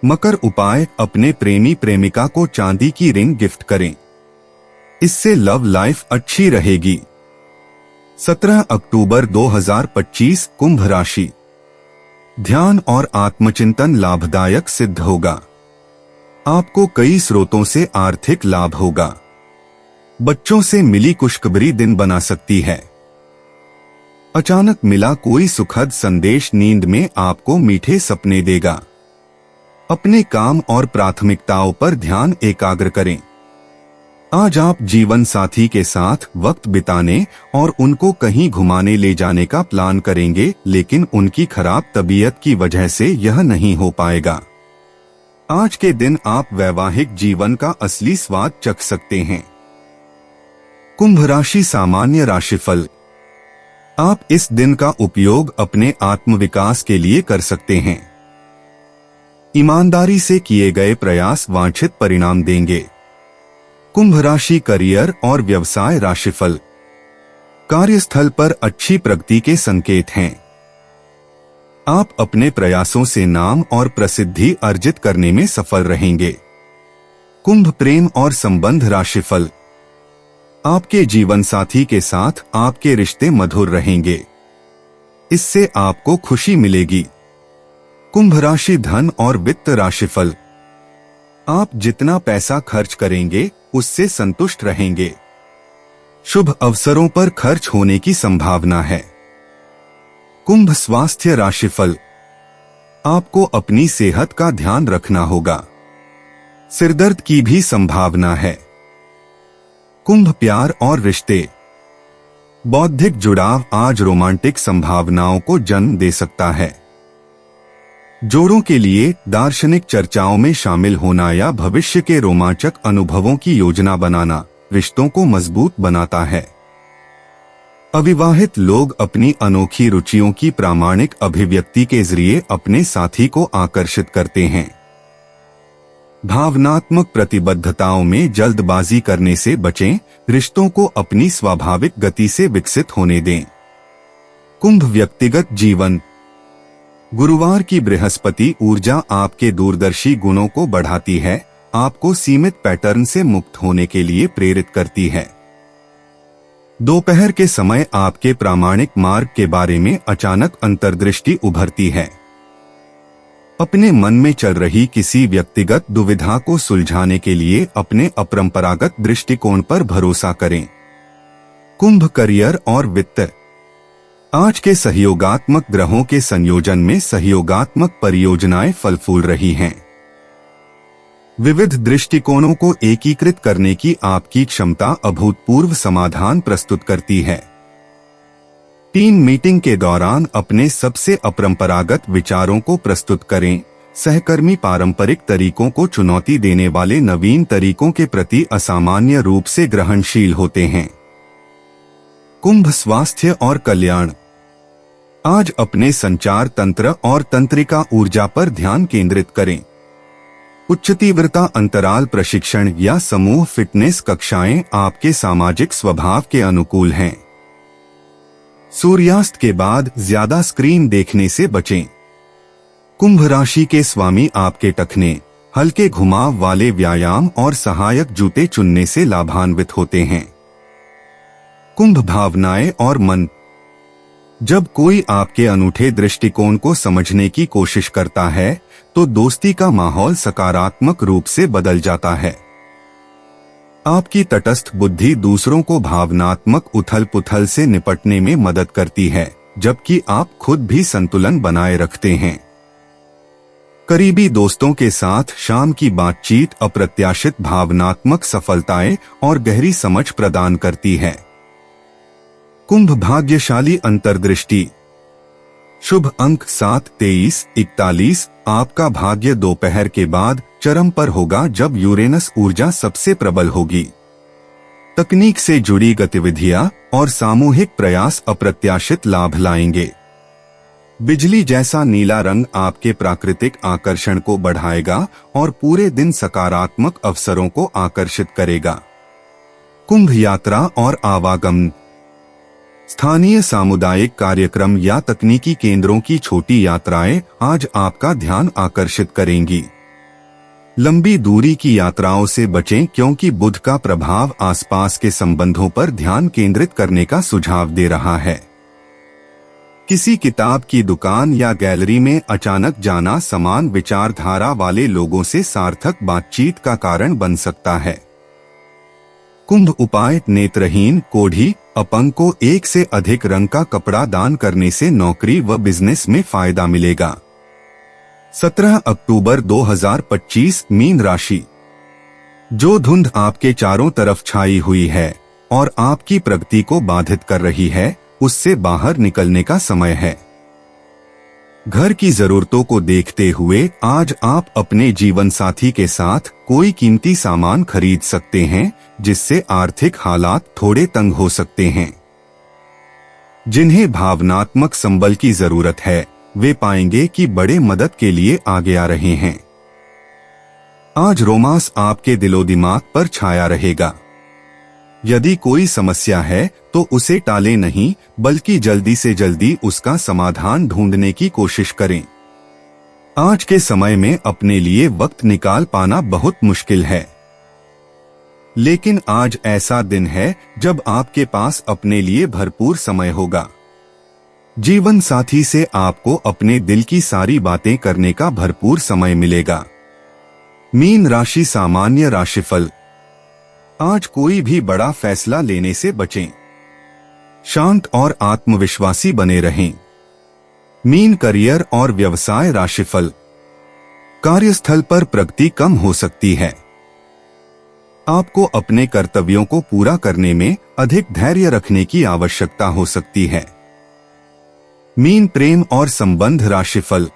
मकर उपाय, अपने प्रेमी प्रेमिका को चांदी की रिंग गिफ्ट करें, इससे लव लाइफ अच्छी रहेगी। 17 अक्टूबर 2025 कुंभ राशि। ध्यान और आत्मचिंतन लाभदायक सिद्ध होगा। आपको कई स्रोतों से आर्थिक लाभ होगा। बच्चों से मिली खुशखबरी दिन बना सकती है। अचानक मिला कोई सुखद संदेश नींद में आपको मीठे सपने देगा। अपने काम और प्राथमिकताओं पर ध्यान एकाग्र करें। आज आप जीवन साथी के साथ वक्त बिताने और उनको कहीं घुमाने ले जाने का प्लान करेंगे, लेकिन उनकी खराब तबीयत की वजह से यह नहीं हो पाएगा। आज के दिन आप वैवाहिक जीवन का असली स्वाद चख सकते हैं। कुंभ राशि सामान्य राशिफल। आप इस दिन का उपयोग अपने आत्मविकास के लिए कर सकते हैं। ईमानदारी से किए गए प्रयास वांछित परिणाम देंगे। कुंभ राशि करियर और व्यवसाय राशिफल। कार्यस्थल पर अच्छी प्रगति के संकेत हैं। आप अपने प्रयासों से नाम और प्रसिद्धि अर्जित करने में सफल रहेंगे। कुंभ प्रेम और संबंध राशिफल। आपके जीवन साथी के साथ आपके रिश्ते मधुर रहेंगे, इससे आपको खुशी मिलेगी। कुंभ राशि धन और वित्त राशिफल। आप जितना पैसा खर्च करेंगे उससे संतुष्ट रहेंगे। शुभ अवसरों पर खर्च होने की संभावना है। कुंभ स्वास्थ्य राशिफल। आपको अपनी सेहत का ध्यान रखना होगा। सिरदर्द की भी संभावना है। कुंभ प्यार और रिश्ते। बौद्धिक जुड़ाव आज रोमांटिक संभावनाओं को जन्म दे सकता है। जोड़ों के लिए दार्शनिक चर्चाओं में शामिल होना या भविष्य के रोमांचक अनुभवों की योजना बनाना रिश्तों को मजबूत बनाता है। अविवाहित लोग अपनी अनोखी रुचियों की प्रामाणिक अभिव्यक्ति के जरिए अपने साथी को आकर्षित करते हैं। भावनात्मक प्रतिबद्धताओं में जल्दबाजी करने से बचें, रिश्तों को अपनी स्वाभाविक गति से विकसित होने दें। कुंभ व्यक्तिगत जीवन। गुरुवार की बृहस्पति ऊर्जा आपके दूरदर्शी गुणों को बढ़ाती है, आपको सीमित पैटर्न से मुक्त होने के लिए प्रेरित करती है। दोपहर के समय आपके प्रामाणिक मार्ग के बारे में अचानक अंतर्दृष्टि उभरती है। अपने मन में चल रही किसी व्यक्तिगत दुविधा को सुलझाने के लिए अपने अपरंपरागत दृष्टिकोण पर भरोसा करें। कुंभ करियर और वित्त। आज के सहयोगात्मक ग्रहों के संयोजन में सहयोगात्मक परियोजनाएं फल फूल रही हैं। विविध दृष्टिकोणों को एकीकृत करने की आपकी क्षमता अभूतपूर्व समाधान प्रस्तुत करती है। टीम मीटिंग के दौरान अपने सबसे अपरंपरागत विचारों को प्रस्तुत करें। सहकर्मी पारंपरिक तरीकों को चुनौती देने वाले नवीन तरीकों के प्रति असामान्य रूप से ग्रहणशील होते हैं। कुंभ स्वास्थ्य और कल्याण। आज अपने संचार तंत्र और तंत्रिका ऊर्जा पर ध्यान केंद्रित करें। उच्च तीव्रता अंतराल प्रशिक्षण या समूह फिटनेस कक्षाएं आपके सामाजिक स्वभाव के अनुकूल हैं। सूर्यास्त के बाद ज्यादा स्क्रीन देखने से बचें। कुंभ राशि के स्वामी आपके टखने, हल्के घुमाव वाले व्यायाम और सहायक जूते चुनने से लाभान्वित होते हैं। कुंभ भावनाएं और मन। जब कोई आपके अनूठे दृष्टिकोण को समझने की कोशिश करता है तो दोस्ती का माहौल सकारात्मक रूप से बदल जाता है। आपकी तटस्थ बुद्धि दूसरों को भावनात्मक उथल-पुथल से निपटने में मदद करती है, जबकि आप खुद भी संतुलन बनाए रखते हैं। करीबी दोस्तों के साथ शाम की बातचीत अप्रत्याशित भावनात्मक सफलताएं और गहरी समझ प्रदान करती है। कुंभ भाग्यशाली अंतर्दृष्टि। शुभ अंक 7, 23, 41। आपका भाग्य दोपहर के बाद चरम पर होगा जब यूरेनस ऊर्जा सबसे प्रबल होगी। तकनीक से जुड़ी गतिविधियां और सामूहिक प्रयास अप्रत्याशित लाभ लाएंगे। बिजली जैसा नीला रंग आपके प्राकृतिक आकर्षण को बढ़ाएगा और पूरे दिन सकारात्मक अवसरों को आकर्षित करेगा। कुंभ यात्रा और आवागमन। स्थानीय सामुदायिक कार्यक्रम या तकनीकी केंद्रों की छोटी यात्राएं आज आपका ध्यान आकर्षित करेंगी। लंबी दूरी की यात्राओं से बचें क्योंकि बुध का प्रभाव आसपास के संबंधों पर ध्यान केंद्रित करने का सुझाव दे रहा है। किसी किताब की दुकान या गैलरी में अचानक जाना समान विचारधारा वाले लोगों से सार्थक बातचीत का कारण बन सकता है। कुंभ उपाय। नेत्रहीन, कोढ़ी, अपंग को एक से अधिक रंग का कपड़ा दान करने से नौकरी व बिजनेस में फायदा मिलेगा। 17 अक्टूबर 2025। मीन राशि। जो धुंध आपके चारों तरफ छाई हुई है और आपकी प्रगति को बाधित कर रही है, उससे बाहर निकलने का समय है। घर की जरूरतों को देखते हुए आज आप अपने जीवन साथी के साथ कोई कीमती सामान खरीद सकते हैं, जिससे आर्थिक हालात थोड़े तंग हो सकते हैं। जिन्हें भावनात्मक संबल की जरूरत है, वे पाएंगे कि बड़े मदद के लिए आगे आ रहे हैं। आज रोमांस आपके दिलो दिमाग पर छाया रहेगा। यदि कोई समस्या है तो उसे टालें नहीं, बल्कि जल्दी से जल्दी उसका समाधान ढूंढने की कोशिश करें। आज के समय में अपने लिए वक्त निकाल पाना बहुत मुश्किल है, लेकिन आज ऐसा दिन है जब आपके पास अपने लिए भरपूर समय होगा। जीवन साथी से आपको अपने दिल की सारी बातें करने का भरपूर समय मिलेगा। मीन राशि सामान्य राशिफल। आज कोई भी बड़ा फैसला लेने से बचें। शांत और आत्मविश्वासी बने रहें। मीन करियर और व्यवसाय राशिफल। कार्यस्थल पर प्रगति कम हो सकती है। आपको अपने कर्तव्यों को पूरा करने में अधिक धैर्य रखने की आवश्यकता हो सकती है। मीन प्रेम और संबंध राशिफल।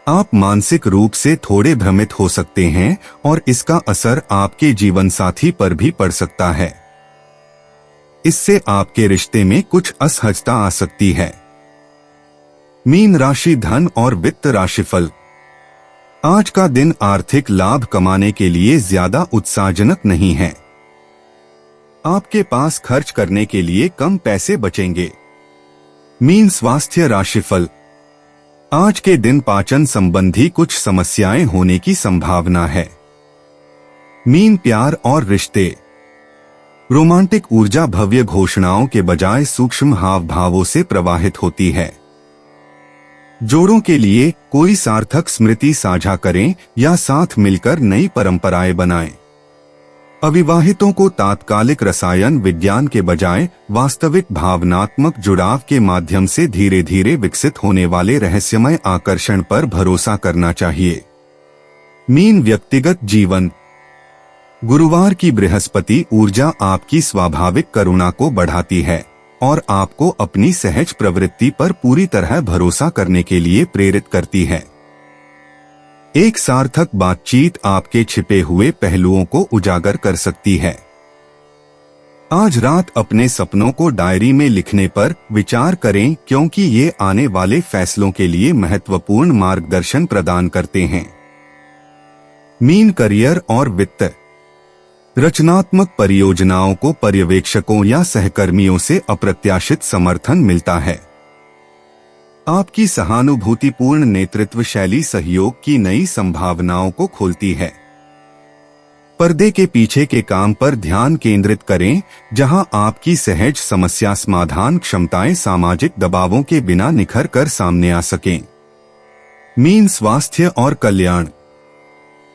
आप मानसिक रूप से थोड़े भ्रमित हो सकते हैं और इसका असर आपके जीवन साथी पर भी पड़ सकता है। इससे आपके रिश्ते में कुछ असहजता आ सकती है। मीन राशि धन और वित्त राशिफल। आज का दिन आर्थिक लाभ कमाने के लिए ज्यादा उत्साहजनक नहीं है। आपके पास खर्च करने के लिए कम पैसे बचेंगे। मीन स्वास्थ्य राशिफल। आज के दिन पाचन संबंधी कुछ समस्याएं होने की संभावना है। मीन प्यार और रिश्ते। रोमांटिक ऊर्जा भव्य घोषणाओं के बजाय सूक्ष्म हाव भावों से प्रवाहित होती है। जोड़ों के लिए कोई सार्थक स्मृति साझा करें या साथ मिलकर नई परंपराएं बनाएं। अविवाहितों को तात्कालिक रसायन विज्ञान के बजाय वास्तविक भावनात्मक जुड़ाव के माध्यम से धीरे धीरे विकसित होने वाले रहस्यमय आकर्षण पर भरोसा करना चाहिए। मीन व्यक्तिगत जीवन। गुरुवार की बृहस्पति ऊर्जा आपकी स्वाभाविक करुणा को बढ़ाती है और आपको अपनी सहज प्रवृत्ति पर पूरी तरह भरोसा करने के लिए प्रेरित करती है। एक सार्थक बातचीत आपके छिपे हुए पहलुओं को उजागर कर सकती है। आज रात अपने सपनों को डायरी में लिखने पर विचार करें, क्योंकि ये आने वाले फैसलों के लिए महत्वपूर्ण मार्गदर्शन प्रदान करते हैं। मीन करियर और वित्त। रचनात्मक परियोजनाओं को पर्यवेक्षकों या सहकर्मियों से अप्रत्याशित समर्थन मिलता है। आपकी सहानुभूतिपूर्ण नेतृत्व शैली सहयोग की नई संभावनाओं को खोलती है। पर्दे के पीछे के काम पर ध्यान केंद्रित करें, जहां आपकी सहज समस्या समाधान क्षमताएं सामाजिक दबावों के बिना निखर कर सामने आ सकें। मीन स्वास्थ्य और कल्याण।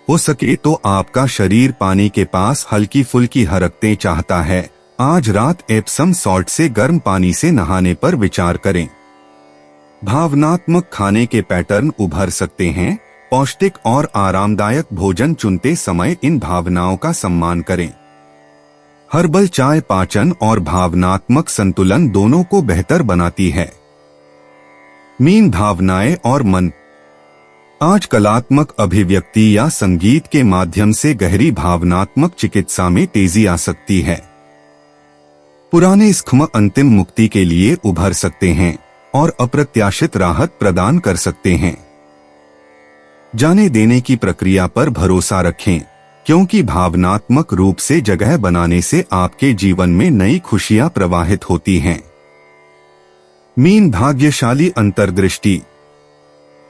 हो सके तो आपका शरीर पानी के पास हल्की फुल्की हरकतें चाहता है। आज रात एप्सम सॉल्ट से गर्म पानी से नहाने पर विचार करें। भावनात्मक खाने के पैटर्न उभर सकते हैं। पौष्टिक और आरामदायक भोजन चुनते समय इन भावनाओं का सम्मान करें। हर्बल चाय पाचन और भावनात्मक संतुलन दोनों को बेहतर बनाती है। मीन भावनाएं और मन। आज कलात्मक अभिव्यक्ति या संगीत के माध्यम से गहरी भावनात्मक चिकित्सा में तेजी आ सकती है। पुराने जख्म अंतिम मुक्ति के लिए उभर सकते हैं और अप्रत्याशित राहत प्रदान कर सकते हैं। जाने देने की प्रक्रिया पर भरोसा रखें, क्योंकि भावनात्मक रूप से जगह बनाने से आपके जीवन में नई खुशियां प्रवाहित होती हैं। मीन भाग्यशाली अंतर्दृष्टि।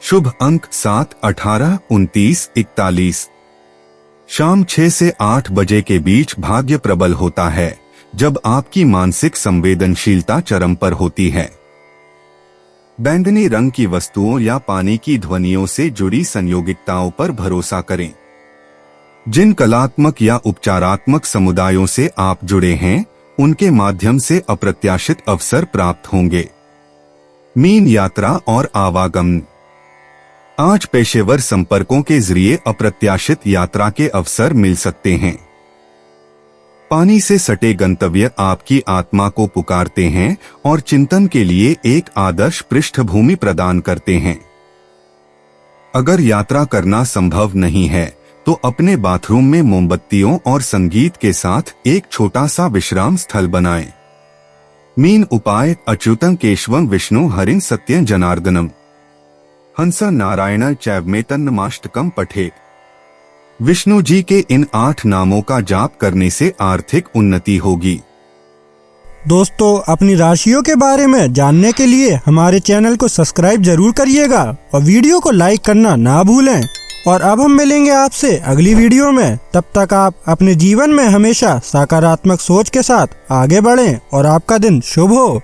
शुभ अंक 7, 18, 29, 41। शाम 6 से 8 बजे के बीच भाग्य प्रबल होता है, जब आपकी मानसिक संवेदनशीलता चरम पर होती है। बैंगनी रंग की वस्तुओं या पानी की ध्वनियों से जुड़ी संयोगिकताओं पर भरोसा करें। जिन कलात्मक या उपचारात्मक समुदायों से आप जुड़े हैं, उनके माध्यम से अप्रत्याशित अवसर प्राप्त होंगे। मीन यात्रा और आवागमन। आज पेशेवर संपर्कों के जरिए अप्रत्याशित यात्रा के अवसर मिल सकते हैं। पानी से सटे गंतव्य आपकी आत्मा को पुकारते हैं और चिंतन के लिए एक आदर्श पृष्ठभूमि प्रदान करते हैं। अगर यात्रा करना संभव नहीं है, तो अपने बाथरूम में मोमबत्तियों और संगीत के साथ एक छोटा सा विश्राम स्थल बनाएं। मीन उपाय। अच्युतं केशवं विष्णु हरिं सत्यं जनार्दनम हंस नारायण चैवमेतन्नमाष्टकम पठेत। विष्णु जी के इन 8 नामों का जाप करने से आर्थिक उन्नति होगी। दोस्तों, अपनी राशियों के बारे में जानने के लिए हमारे चैनल को सब्सक्राइब जरूर करिएगा और वीडियो को लाइक करना ना भूलें। और अब हम मिलेंगे आपसे अगली वीडियो में। तब तक आप अपने जीवन में हमेशा सकारात्मक सोच के साथ आगे बढ़ें और आपका दिन शुभ हो।